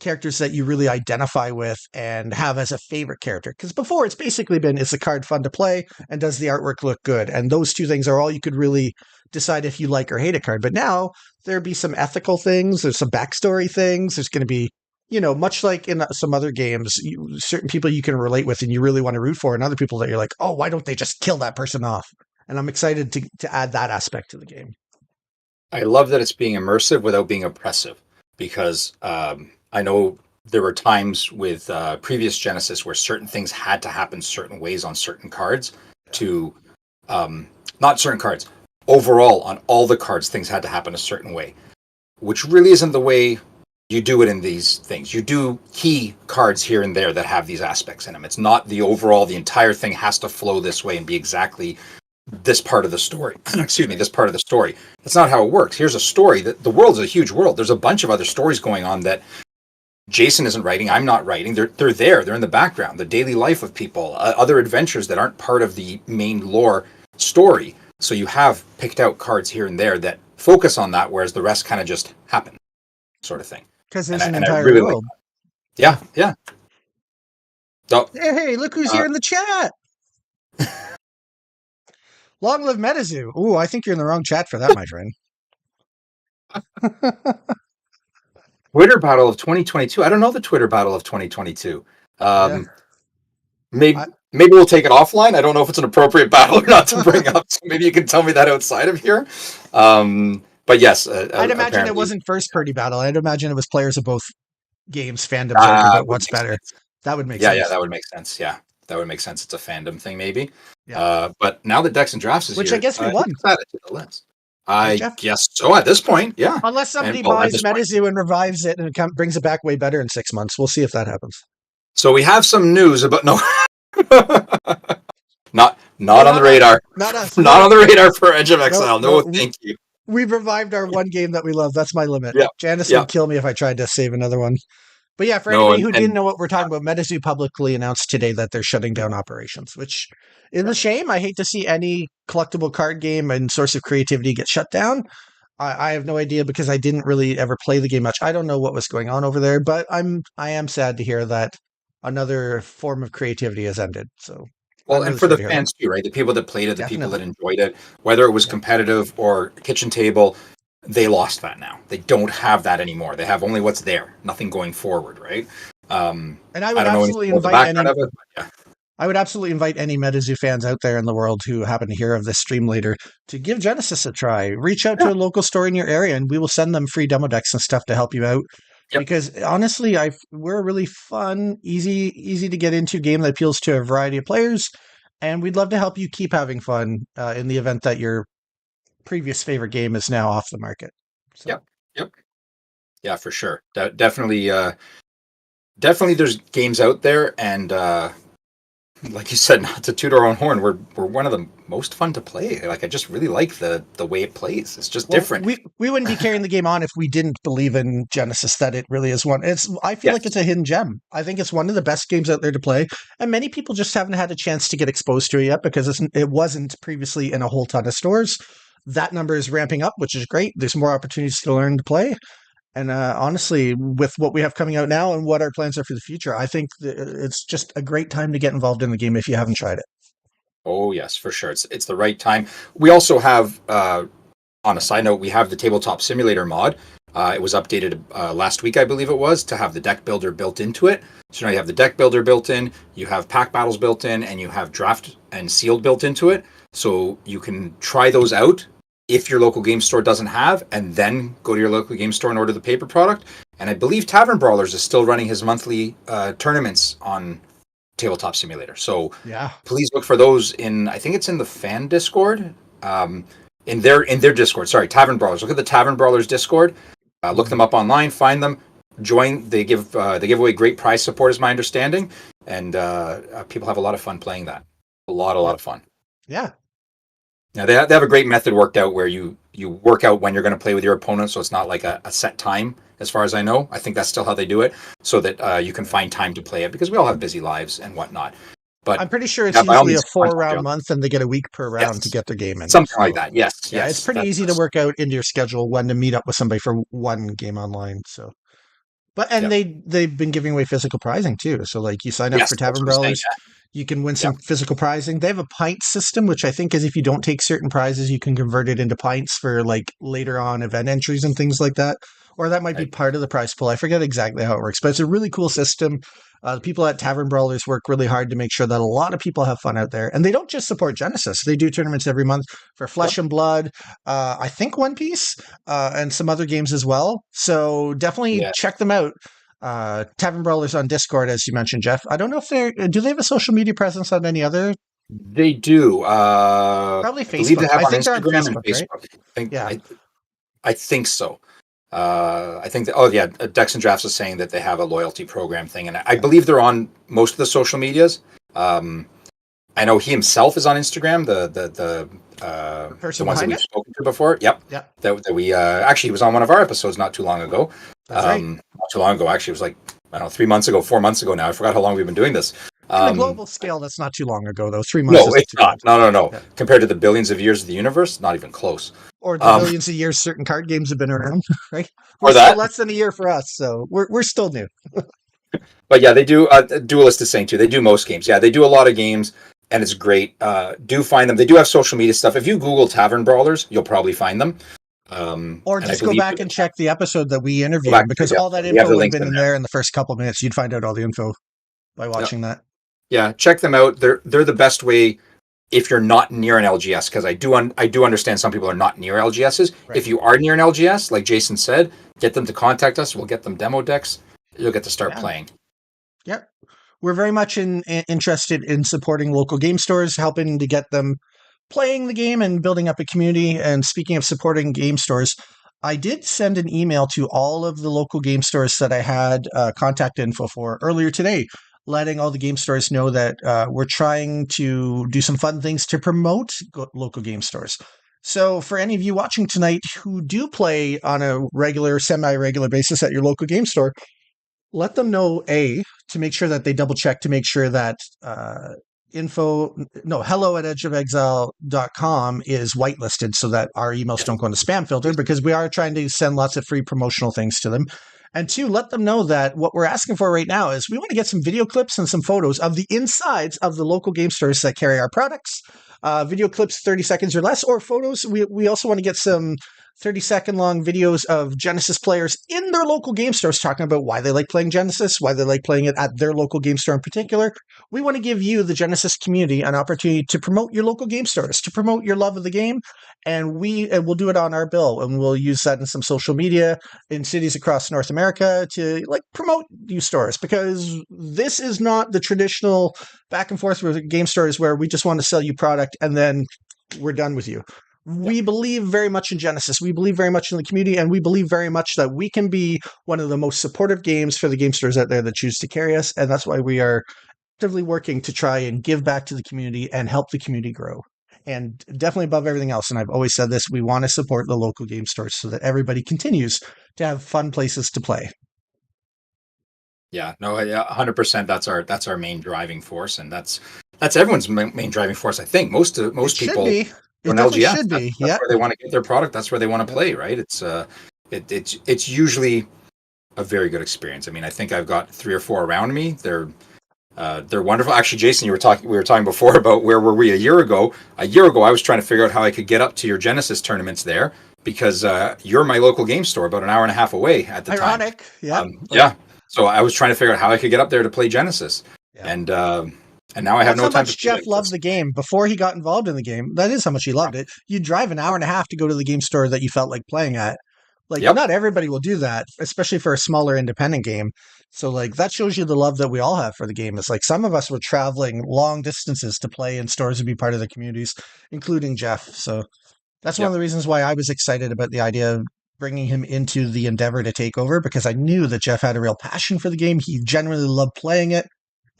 characters that you really identify with and have as a favorite character. Because before, it's basically been, is the card fun to play and does the artwork look good? And those two things are all you could really decide if you like or hate a card. But now there'll be some ethical things, there's some backstory things, there's going to be much like in some other games, certain people you can relate with and you really want to root for, and other people that you're like, oh, why don't they just kill that person off? And I'm excited to add that aspect to the game. I love that it's being immersive without being oppressive, because I know there were times with previous Genesis where certain things had to happen certain ways on certain cards to, not certain cards, overall on all the cards, things had to happen a certain way, which really isn't the way you do it in these things. You do key cards here and there that have these aspects in them. It's not the overall, the entire thing has to flow this way and be exactly this part of the story. Excuse me, this part of the story. That's not how it works. Here's a story that the world's a huge world. There's a bunch of other stories going on that Jason isn't writing. I'm not writing. They're there. They're in the background. The daily life of people, other adventures that aren't part of the main lore story. So you have picked out cards here and there that focus on that, whereas the rest kind of just happen, sort of thing. Because there's an entire really world. Yeah. So, hey, look who's here in the chat. Long live MetaZoo. Ooh, I think you're in the wrong chat for that, my friend. Twitter battle of 2022. I don't know the Twitter battle of 2022. Maybe we'll take it offline. I don't know if it's an appropriate battle or not to bring up. So maybe you can tell me that outside of here. But yes, I'd imagine it wasn't first party battle. I'd imagine it was players of both games, fandoms about what's better. Sense. That would make sense. Yeah, that would make sense. Yeah, that would make sense. It's a fandom thing, maybe. Yeah. But now that Decks and Drafts is which here, I guess we won. Add it to the list. I guess so. At this point, yeah. Unless somebody buys MetaZoo and revives it and brings it back way better in 6 months, we'll see if that happens. So we have some news about not on the radar. Not us. Not on the radar for Edge of Exile. No, thank you. We've revived our one game that we love. That's my limit. Yeah. Janice would kill me if I tried to save another one. But yeah, for anybody who didn't know what we're talking about, MetaZoo publicly announced today that they're shutting down operations, which is a shame. I hate to see any collectible card game and source of creativity get shut down. I have no idea because I didn't really ever play the game much. I don't know what was going on over there, but I am sad to hear that another form of creativity has ended. So. Well, and for the fans too, right? The people that played it, the people that enjoyed it, whether it was competitive or kitchen table, they lost that now. They don't have that anymore. They have only what's there, nothing going forward, right? And I would absolutely invite I would absolutely invite any MetaZoo fans out there in the world who happen to hear of this stream later to give Genesis a try. Reach out to a local store in your area, and we will send them free demo decks and stuff to help you out. Yep. Because honestly, we're a really fun, easy to get into game that appeals to a variety of players, and we'd love to help you keep having fun in the event that your previous favorite game is now off the market. So. Yep. Yeah, for sure. Definitely, there's games out there, and like you said, not to toot our own horn, we're one of the most fun to play. Like, I just really like the way it plays. It's just different. We wouldn't be carrying the game on if we didn't believe in Genesis that it really is one. I feel like it's a hidden gem. I think it's one of the best games out there to play, and many people just haven't had a chance to get exposed to it yet because it wasn't previously in a whole ton of stores. That number is ramping up, which is great. There's more opportunities to learn to play. And honestly, with what we have coming out now and what our plans are for the future, I think it's just a great time to get involved in the game if you haven't tried it. Oh, yes, for sure. It's the right time. We also have, on a side note, we have the Tabletop Simulator mod. It was updated last week, I believe it was, to have the deck builder built into it. So now you have the deck builder built in, you have pack battles built in, and you have draft and sealed built into it. So you can try those out if your local game store doesn't have, and then go to your local game store and order the paper product. And I believe Tavern Brawlers is still running his monthly tournaments on Tabletop Simulator. So please look for those I think it's in the fan Discord, in their Discord. Sorry, Tavern Brawlers. Look at the Tavern Brawlers Discord. Look them up online, find them, join. They give away great prize support, is my understanding, and people have a lot of fun playing that. A lot of fun. Yeah. Now, they have a great method worked out where you work out when you're going to play with your opponent, so it's not like a set time, as far as I know. I think that's still how they do it, so that you can find time to play it, because we all have busy lives and whatnot. But I'm pretty sure it's usually a 4-round month, and they get a week per round to get their game in. Something like that, yes. Yeah, it's pretty easy to work out into your schedule when to meet up with somebody for one game online. So, they've been giving away physical prizing too. So, like, you sign up for Tavern Brawlers, You can win some physical prizing. They have a pint system, which I think is if you don't take certain prizes, you can convert it into pints for like later on event entries and things like that. Or that might be part of the prize pool. I forget exactly how it works, but it's a really cool system. The people at Tavern Brawlers work really hard to make sure that a lot of people have fun out there. And they don't just support Genesis. They do tournaments every month for Flesh and Blood, I think One Piece, and some other games as well. So definitely check them out. Tavern Brawlers on Discord, as you mentioned, Jeff. I don't know if do they have a social media presence on any other? They do. Probably Facebook. I believe they have I on think they're on Instagram Facebook, and Facebook. right? I think so. I think Dex and Drafts is saying that they have a loyalty program thing, and I believe they're on most of the social medias. I know he himself is on Instagram. The person ones that behind we've it? spoken to before. Yep. That we actually he was on one of our episodes not too long ago. That's right. Not too long ago, actually. It was like, I don't know, 3 months ago, 4 months ago now. I forgot how long we've been doing this. On a global scale, that's not too long ago, though. 3 months. No, it's not. No. Yeah. Compared to the billions of years of the universe, not even close. Or the billions of years certain card games have been around, right? Or that. Still less than a year for us, so we're still new. But yeah, they do. Duelist is saying too. They do most games. Yeah, they do a lot of games, and it's great. Do find them. They do have social media stuff. If you Google Tavern Brawlers, you'll probably find them. Or just go back and check the episode that we interviewed, because all that info would have been in there in the first couple of minutes. You'd find out all the info by watching that. Yeah, check them out. They're the best way if you're not near an LGS, because I do understand some people are not near LGSs. Right. If you are near an LGS, like Jason said, get them to contact us. We'll get them demo decks. You'll get to start playing. Yep. We're very much interested in supporting local game stores, helping to get them playing the game and building up a community. And speaking of supporting game stores, I did send an email to all of the local game stores that I had contact info for earlier today, letting all the game stores know that we're trying to do some fun things to promote local game stores. So for any of you watching tonight who do play on a regular, semi-regular basis at your local game store, let them know, to make sure that they double check to make sure that hello@edgeofexile.com is whitelisted so that our emails don't go into spam filter, because we are trying to send lots of free promotional things to them. And two, let them know that what we're asking for right now is we want to get some video clips and some photos of the insides of the local game stores that carry our products. Video clips 30 seconds or less, or photos. We also want to get some 30-second long videos of Genesis players in their local game stores talking about why they like playing Genesis, why they like playing it at their local game store in particular. We want to give you, the Genesis community, an opportunity to promote your local game stores, to promote your love of the game, and we'll do it on our bill, and we'll use that in some social media in cities across North America to promote you stores, because this is not the traditional back and forth with game stores where we just want to sell you product and then we're done with you. We believe very much in Genesis. We believe very much in the community, and we believe very much that we can be one of the most supportive games for the game stores out there that choose to carry us, and that's why we are actively working to try and give back to the community and help the community grow. And definitely above everything else, and I've always said this, we want to support the local game stores so that everybody continues to have fun places to play. Yeah, no, 100%. That's our main driving force, and that's everyone's main driving force. I think most people. It LGS, should be. That's where they want to get their product. That's where they want to play, right? It's usually a very good experience. I mean, I think I've got 3 or 4 around me. They're wonderful. Actually, Jason, we were talking before about where were we a year ago. A year ago, I was trying to figure out how I could get up to your Genesis tournaments there, because you're my local game store, about an hour and a half away at the time. Ironic, yeah. So I was trying to figure out how I could get up there to play Genesis, and now I have no time. That's how much Jeff loved the game before he got involved in the game. That is how much he loved it. You drive an hour and a half to go to the game store that you felt like playing at. Not everybody will do that, especially for a smaller independent game. So that shows you the love that we all have for the game. It's some of us were traveling long distances to play in stores and be part of the communities, including Jeff. So that's one of the reasons why I was excited about the idea of bringing him into the endeavor to take over, because I knew that Jeff had a real passion for the game. He genuinely loved playing it.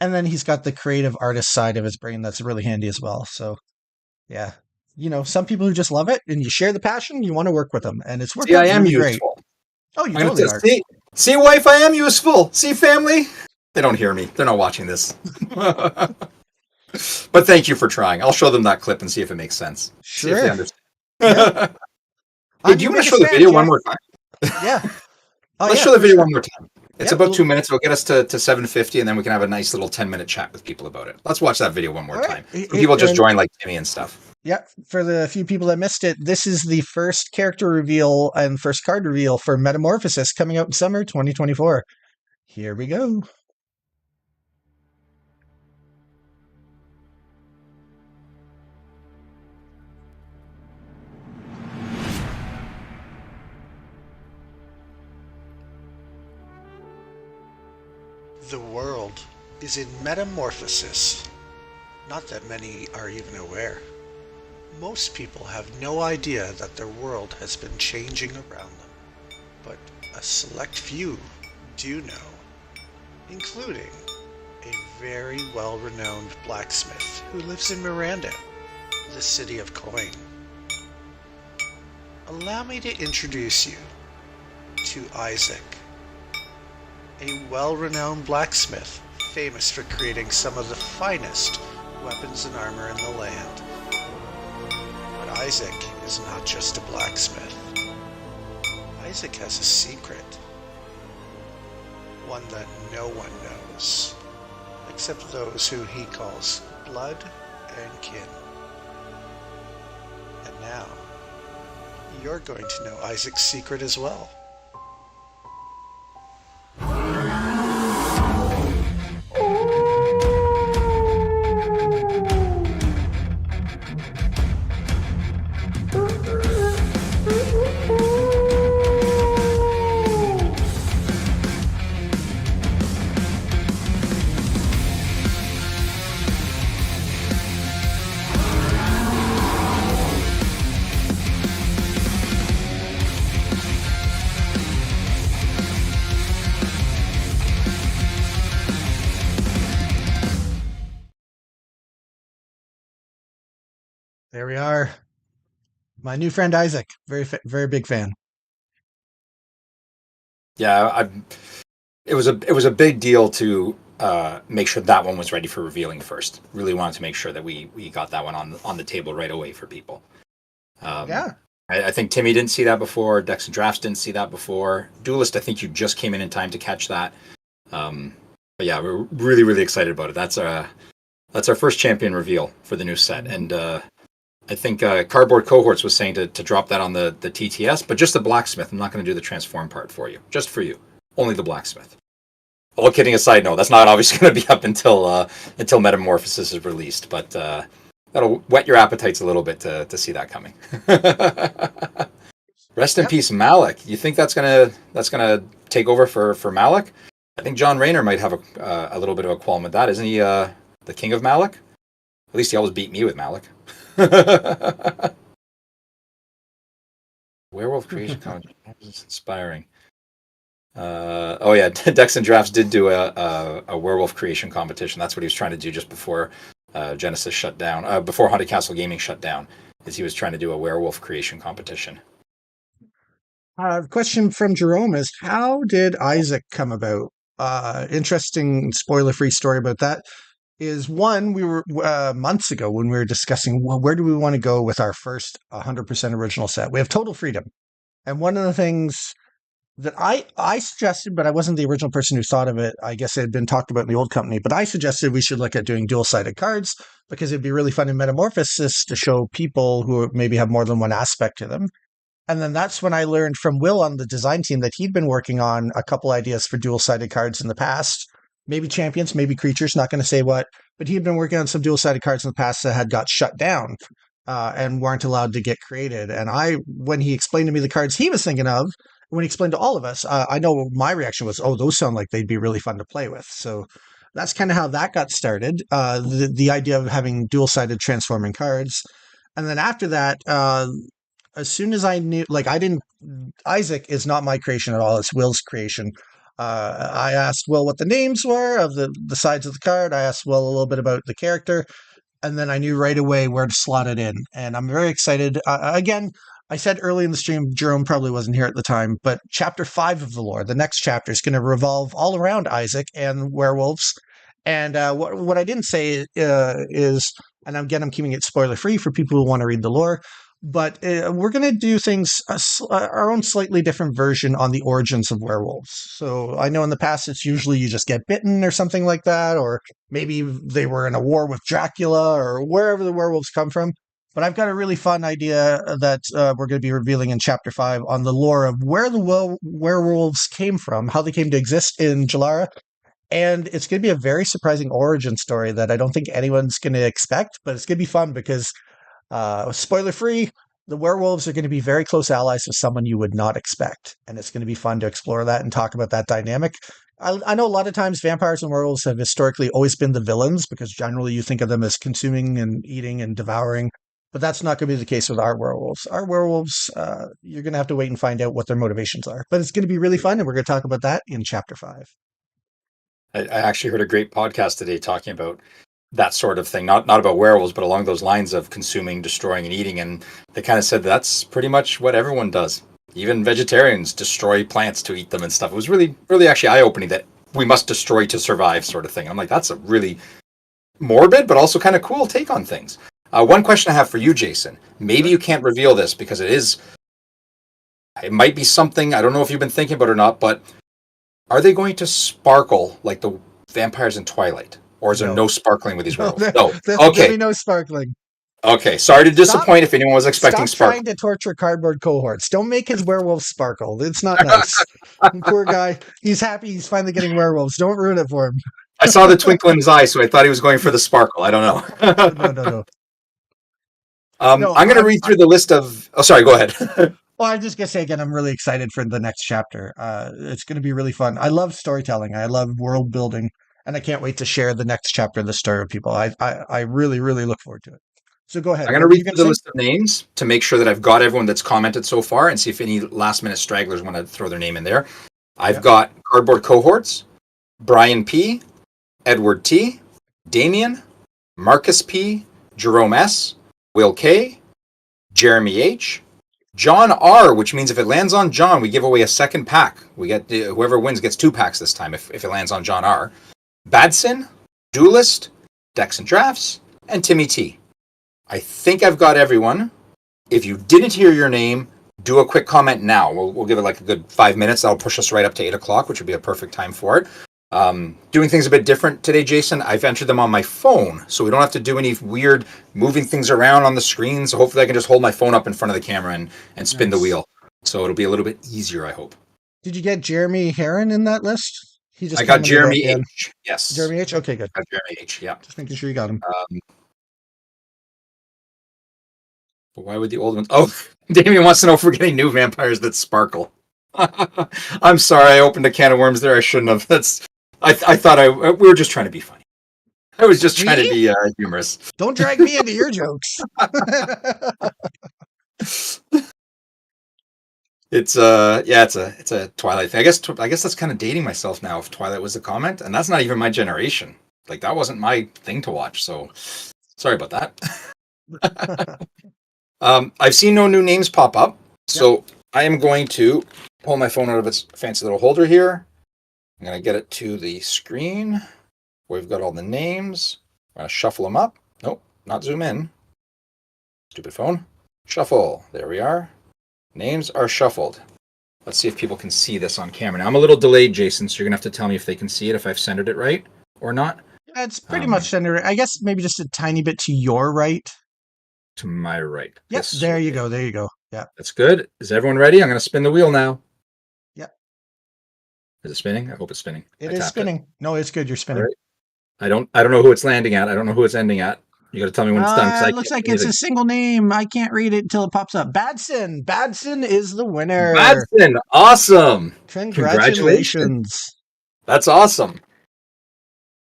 And then he's got the creative artist side of his brain that's really handy as well. So, yeah. Some people who just love it, and you share the passion, you want to work with them. And it's working really great. Oh, you totally are. See, wife, I am useful. See, family? They don't hear me. They're not watching this. But thank you for trying. I'll show them that clip and see if it makes sense. Sure. See if they understand. Hey, do you want to show the video one more time? Yeah. Let's show the video one more time. It's Yeah, about well, 2 minutes. It'll get us to 750, and then we can have a nice little 10-minute chat with people about it. Let's watch that video one more all right. time. For people just And join like Timmy and stuff. yeah, for the few people that missed it, this is the first character reveal and first card reveal for Metamorphosis coming out in summer 2024. Here we go. The world is in metamorphosis. Not that many are even aware. Most people have no idea that their world has been changing around them, but a select few do know, including a very well-renowned blacksmith who lives in Miranda, the city of coin. Allow me to introduce you to Isaac, a well-renowned blacksmith famous for creating some of the finest weapons and armor in the land. But Isaac is not just a blacksmith. Isaac has a secret. One that no one knows, except those who he calls blood and kin. And now, you're going to know Isaac's secret as well. There we are. My new friend Isaac, very big fan. Yeah, it was a big deal to make sure that one was ready for revealing first. Really wanted to make sure that we got that one on the table right away for people. Yeah. I think Timmy didn't see that before. Dex and Drafts didn't see that before. Duelist, I think you just came in time to catch that. But yeah, we're really excited about it. That's our first champion reveal for the new set, and I think Cardboard Cohorts was saying to drop that on the TTS, but just the blacksmith. I'm not going to do the transform part for you, just for you, only the blacksmith. All kidding aside, no, that's not obviously going to be up until Metamorphosis is released, but that'll whet your appetites a little bit to see that coming. Rest in peace, Malik. You think that's gonna take over for Malik? I think John Rayner might have a little bit of a qualm with that. Isn't he the king of Malik? At least he always beat me with Malik. Werewolf creation competition is inspiring. Oh yeah, Dex and Drafts did do a werewolf creation competition. That's what he was trying to do just before Genesis shut down, before Haunted Castle Gaming shut down. Is he was trying to do a werewolf creation competition. Question from Jerome is, how did Isaac come about? Interesting spoiler-free story about that is, one, we were months ago when we were discussing, well, where do we want to go with our first 100% original set? We have total freedom. And one of the things that I suggested, but I wasn't the original person who thought of it. I guess it had been talked about in the old company, but I suggested we should look at doing dual-sided cards because it'd be really fun in Metamorphosis to show people who maybe have more than one aspect to them. And then that's when I learned from Will on the design team that he'd been working on a couple ideas for dual-sided cards in the past. Maybe champions, maybe creatures, not going to say what, but he'd been working on some dual-sided cards in the past that had got shut down and weren't allowed to get created. And when he explained to me the cards he was thinking of, when he explained to all of us, I know my reaction was, oh, those sound like they'd be really fun to play with. So that's kind of how that got started, the idea of having dual-sided transforming cards. And then after that, as soon as I knew, Isaac is not my creation at all. It's Will's creation. I asked Will what the names were of the sides of the card. I asked Will a little bit about the character, and then I knew right away where to slot it in. And I'm very excited. Again, I said early in the stream, Jerome probably wasn't here at the time, but Chapter 5 of the lore, the next chapter, is going to revolve all around Isaac and werewolves. And what I didn't say is, and again, I'm keeping it spoiler-free for people who want to read the lore, But we're going to do things our own slightly different version on the origins of werewolves. So I know in the past it's usually you just get bitten or something like that, or maybe they were in a war with Dracula or wherever the werewolves come from. But I've got a really fun idea that we're going to be revealing in Chapter 5 on the lore of where the werewolves came from, how they came to exist in Jalara. And it's going to be a very surprising origin story that I don't think anyone's going to expect, but it's going to be fun because spoiler free, the werewolves are going to be very close allies with someone you would not expect. And it's going to be fun to explore that and talk about that dynamic. I know a lot of times vampires and werewolves have historically always been the villains because generally you think of them as consuming and eating and devouring. But that's not going to be the case with our werewolves. Our werewolves, you're going to have to wait and find out what their motivations are. But it's going to be really fun, and we're going to talk about that in Chapter 5. I actually heard a great podcast today talking about that sort of thing, not about werewolves, but along those lines of consuming, destroying, and eating. And they kind of said that's pretty much what everyone does. Even vegetarians destroy plants to eat them and stuff. It was really, really actually eye-opening that we must destroy to survive sort of thing. I'm like, that's a really morbid, but also kind of cool take on things. One question I have for you, Jason. Maybe you can't reveal this because it might be something, I don't know if you've been thinking about it or not, but are they going to sparkle like the vampires in Twilight? Or is there no sparkling with these werewolves? No. There'll be no sparkling. Okay. Sorry to disappoint if anyone was expecting sparkling. Stop trying to torture cardboard cohorts. Don't make his werewolves sparkle. It's not nice. Poor guy. He's happy he's finally getting werewolves. Don't ruin it for him. I saw the twinkle in his eye, so I thought he was going for the sparkle. I don't know. No. I'm going to read through the list of... Oh, sorry. Go ahead. Well, I'm just going to say again, I'm really excited for the next chapter. It's going to be really fun. I love storytelling. I love world building. And I can't wait to share the next chapter of the story with people. I really, really look forward to it. So go ahead. I'm going to read through the list of names to make sure that I've got everyone that's commented so far and see if any last-minute stragglers want to throw their name in there. I've got Cardboard Cohorts, Brian P., Edward T., Damien, Marcus P., Jerome S., Will K., Jeremy H., John R., which means if it lands on John, we give away a second pack. We get whoever wins gets 2 packs this time if it lands on John R., Badson, Duelist, Decks and Drafts, and Timmy T. I think I've got everyone. If you didn't hear your name, do a quick comment now. We'll give it like a good 5 minutes. That'll push us right up to 8 o'clock, which would be a perfect time for it. Doing things a bit different today, Jason. I've entered them on my phone, so we don't have to do any weird moving things around on the screen. So hopefully I can just hold my phone up in front of the camera and spin the wheel. So it'll be a little bit easier, I hope. Did you get Jeremy Heron in that list? I got Jeremy H. Yes. Jeremy H? Okay, good. I got Jeremy H, yeah. Just making sure you got him. But why would the old ones... Oh, Damien wants to know if we're getting new vampires that sparkle. I'm sorry, I opened a can of worms there. I shouldn't have. I thought we were just trying to be funny. I was just trying to be humorous. Don't drag me into your jokes. It's a Twilight thing. I guess that's kind of dating myself now. If Twilight was the comment, and that's not even my generation. Like that wasn't my thing to watch. So sorry about that. I've seen no new names pop up, so I am going to pull my phone out of its fancy little holder here. I'm going to get it to the screen. We've got all the names. I'm going to shuffle them up. Nope, not zoom in. Stupid phone. Shuffle. There we are. Names are shuffled. Let's see if people can see this on camera. Now, I'm a little delayed, Jason, so you're going to have to tell me if they can see it, if I've centered it right or not. Yeah, it's pretty much centered. I guess maybe just a tiny bit to your right. To my right. Yes, there you go. There you go. Yeah. That's good. Is everyone ready? I'm going to spin the wheel now. Yep. Is it spinning? I hope it's spinning. It is spinning. No, it's good. You're spinning. Right. I don't know who it's landing at. I don't know who it's ending at. You got to tell me when it's done. It looks like it's a single name. I can't read it until it pops up. Badson. Badson is the winner. Badson. Awesome. Congratulations. That's awesome.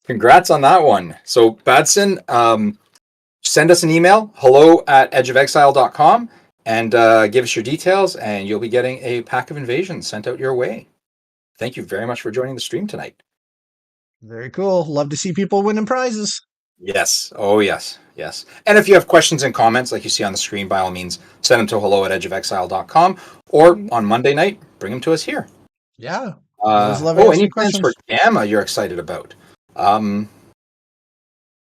Congrats on that one. So Badson, send us an email, hello@edgeofexile.com, and give us your details, and you'll be getting a pack of Invasion sent out your way. Thank you very much for joining the stream tonight. Very cool. Love to see people winning prizes. Yes. Oh, yes. Yes. And if you have questions and comments, like you see on the screen, by all means, send them to hello@edgeofexile.com, or on Monday night, bring them to us here. Yeah. Any plans for Gamma you're excited about?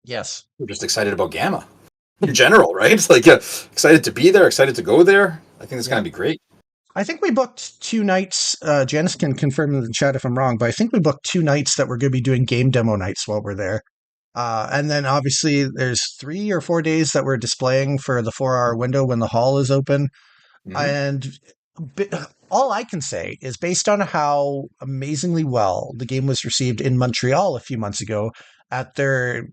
Yes. We're just excited about Gamma. in general, right? It's like excited to be there, excited to go there. I think it's going to be great. I think we booked 2 nights. Janice can confirm in the chat if I'm wrong, but I think we booked 2 nights that we're going to be doing game demo nights while we're there. And then obviously there's 3 or 4 days that we're displaying for the 4 hour window when the hall is open. And all I can say is based on how amazingly well the game was received in Montreal a few months ago at their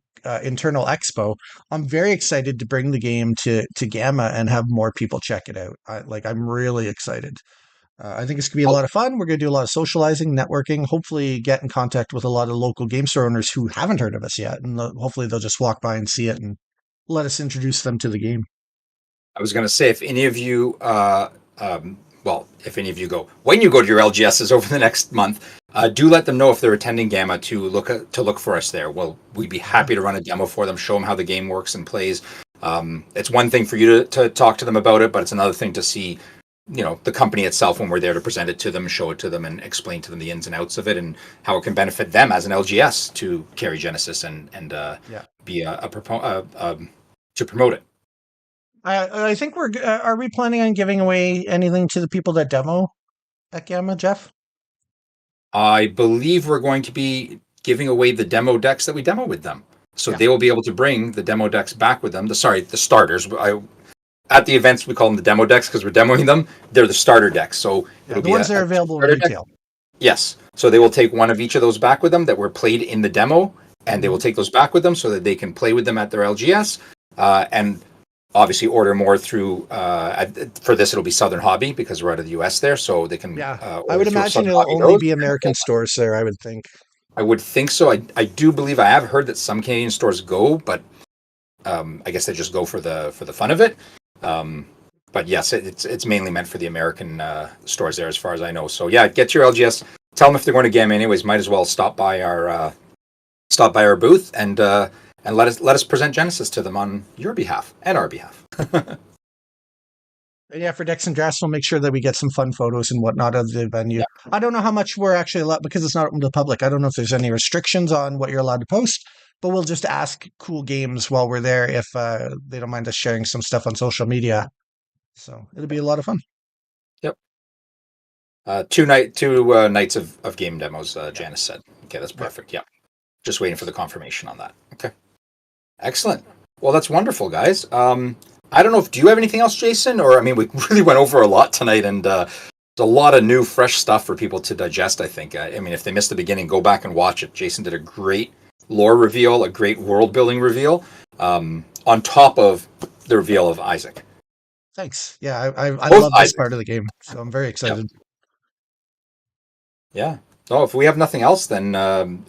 internal expo, I'm very excited to bring the game to Gamma and have more people check it out. I'm really excited. I think it's going to be a lot of fun. We're going to do a lot of socializing, networking, hopefully get in contact with a lot of local game store owners who haven't heard of us yet. And hopefully they'll just walk by and see it and let us introduce them to the game. I was going to say, if any of you, if any of you go, when you go to your LGSs over the next month, do let them know if they're attending Gamma to look for us there. Well, we'd be happy to run a demo for them, show them how the game works and plays. It's one thing for you to talk to them about it, but it's another thing to see, the company itself when we're there to present it to them, show it to them, and explain to them the ins and outs of it and how it can benefit them as an LGS to carry Genesis and be to promote it. I think are we planning on giving away anything to the people that demo at Gamma, Jeff? I believe we're going to be giving away the demo decks that we demo with them. So they will be able to bring the demo decks back with them. The starters. At the events, we call them the demo decks because we're demoing them. They're the starter decks. So the ones that are available in retail. Yes. So they will take one of each of those back with them that were played in the demo, and they will take those back with them so that they can play with them at their LGS. And obviously order more through, for this it'll be Southern Hobby because we're out of the US there, so they can... I would imagine it'll only be American stores there, I would think. I would think so. I do believe I have heard that some Canadian stores go, but I guess they just go for the fun of it. But yes, it's mainly meant for the American stores there as far as I know. So yeah, get your LGS. Tell them if they're going to Gamma anyways, might as well stop by our booth and let us present Genesis to them on your behalf and our behalf. Yeah, for Dex and Drafts, we'll make sure that we get some fun photos and whatnot of the venue. Yeah. I don't know how much we're actually allowed, because it's not open to the public. I don't know if there's any restrictions on what you're allowed to post, but we'll just ask cool games while we're there if they don't mind us sharing some stuff on social media. So it'll be a lot of fun. Yep. Two nights of game demos, Janice said. Okay, that's perfect. Yeah. Just waiting for the confirmation on that. Okay. Excellent. Well, that's wonderful, guys. I don't know do you have anything else, Jason? Or, I mean, we really went over a lot tonight, and there's a lot of new, fresh stuff for people to digest, I think. I mean, if they missed the beginning, go back and watch it. Jason did a great lore reveal, a great world-building reveal, on top of the reveal of Isaac. Thanks. Yeah, I love this part of the game, so I'm very excited. Yeah. Oh, if we have nothing else, then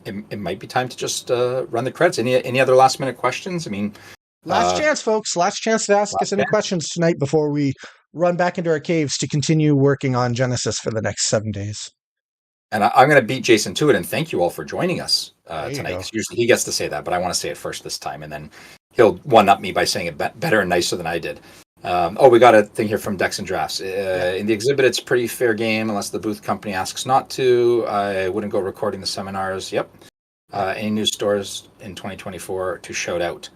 it might be time to just run the credits. Any other last-minute questions? I mean... Last chance, folks. Last chance to ask us any questions tonight before we run back into our caves to continue working on Genesis for the next 7 days. And I'm going to beat Jason to it and thank you all for joining us tonight. Because usually he gets to say that, but I want to say it first this time, and then he'll one-up me by saying it better and nicer than I did. We got a thing here from Dex and Drafts. In the exhibit, it's pretty fair game unless the booth company asks not to. I wouldn't go recording the seminars. Yep. Any new stores in 2024 to shout out.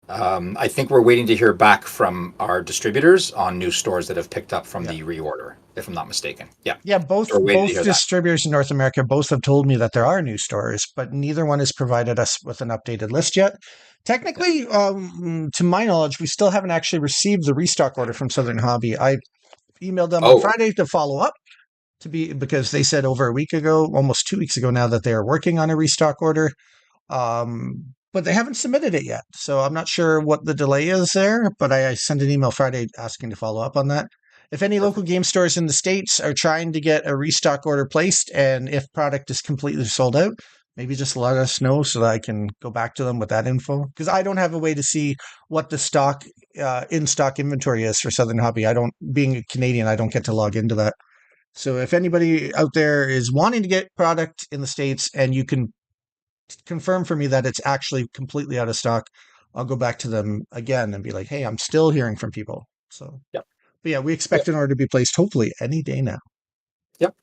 I think we're waiting to hear back from our distributors on new stores that have picked up from the reorder, if I'm not mistaken. Yeah, both distributors in North America both have told me that there are new stores, but neither one has provided us with an updated list yet. Technically, to my knowledge, we still haven't actually received the restock order from Southern Hobby. I emailed them on Friday to follow up, because they said over a week ago, almost 2 weeks ago now, that they are working on a restock order. But they haven't submitted it yet. So I'm not sure what the delay is there, but I sent an email Friday asking to follow up on that. If any local game stores in the States are trying to get a restock order placed, and if product is completely sold out, maybe just let us know so that I can go back to them with that info. Because I don't have a way to see what the in-stock inventory is for Southern Hobby. Being a Canadian, I don't get to log into that. So if anybody out there is wanting to get product in the States and you can confirm for me that it's actually completely out of stock, I'll go back to them again and be like, hey, I'm still hearing from people. So, but yeah, we expect an order to be placed hopefully any day now. Yep.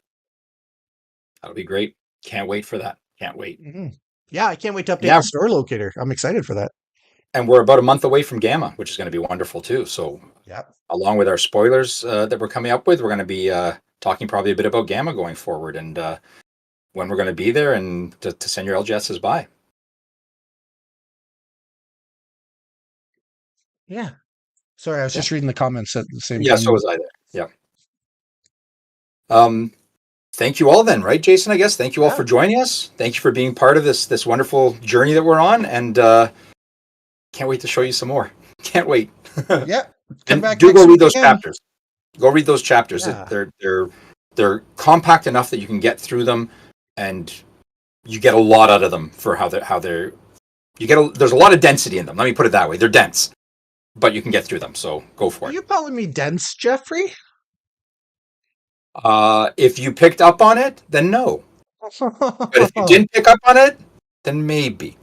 That'll be great. Can't wait for that. Can't wait. Mm-hmm. Yeah, I can't wait to update the store locator. I'm excited for that. And we're about a month away from Gamma, which is going to be wonderful too. So, Yep. along with our spoilers that we're coming up with, we're going to be talking probably a bit about Gamma going forward and when we're going to be there and to send your LGSs by. Yeah. Sorry, I was just reading the comments at the same Yeah, time. so was I there. Yeah. Thank you all then, right, Jason? I guess. Thank you all for joining us. Thank you for being part of this wonderful journey that we're on, and can't wait to show you some more. Can't wait. Yeah. Come back do next go read week those again. chapters. Go read those chapters. Yeah. They're compact enough that you can get through them, and you get a lot out of them for how they're. There's a lot of density in them. Let me put it that way. They're dense, but you can get through them. So go for it. Are you calling me dense, Jeffrey? If you picked up on it, then no. But if you didn't pick up on it, then maybe.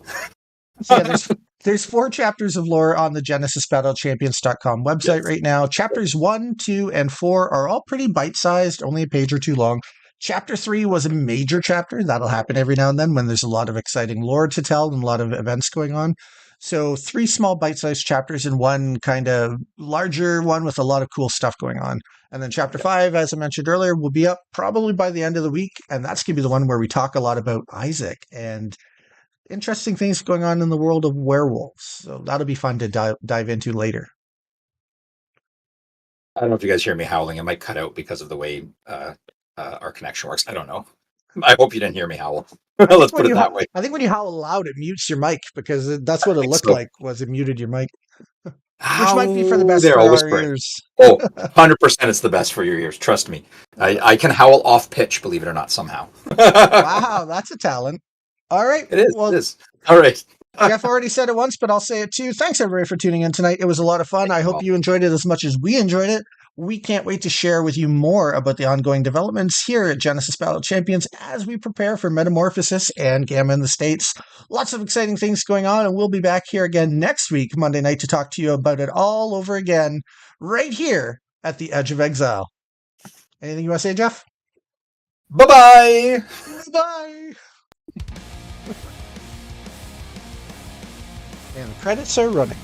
So yeah, there's 4 chapters of lore on the GenesisBattleChampions.com website right now. Chapters 1, 2, and 4 are all pretty bite-sized, only a page or 2 long. Chapter 3 was a major chapter. That'll happen every now and then when there's a lot of exciting lore to tell and a lot of events going on. So 3 small bite-sized chapters and 1 kind of larger one with a lot of cool stuff going on. And then chapter 5, as I mentioned earlier, will be up probably by the end of the week. And that's going to be the one where we talk a lot about Isaac and interesting things going on in the world of werewolves. So that'll be fun to dive into later. I don't know if you guys hear me howling. It might cut out because of the way our connection works. I don't know. I hope you didn't hear me howl. Let's put it that way. I think when you howl loud, it mutes your mic because that's what it looked like, was it muted your mic. Which might be for the best for our ears. 100% it's the best for your ears. Trust me. I can howl off pitch, believe it or not, somehow. Wow, that's a talent. All right. It is. All right. Jeff already said it once, but I'll say it too. Thanks, everybody, for tuning in tonight. It was a lot of fun. I hope you enjoyed it as much as we enjoyed it. We can't wait to share with you more about the ongoing developments here at Genesis Battle Champions as we prepare for Metamorphosis and Gamma in the States. Lots of exciting things going on, and we'll be back here again next week, Monday night, to talk to you about it all over again, right here at the Edge of Exile. Anything you want to say, Jeff? Bye-bye. Bye. And the credits are running.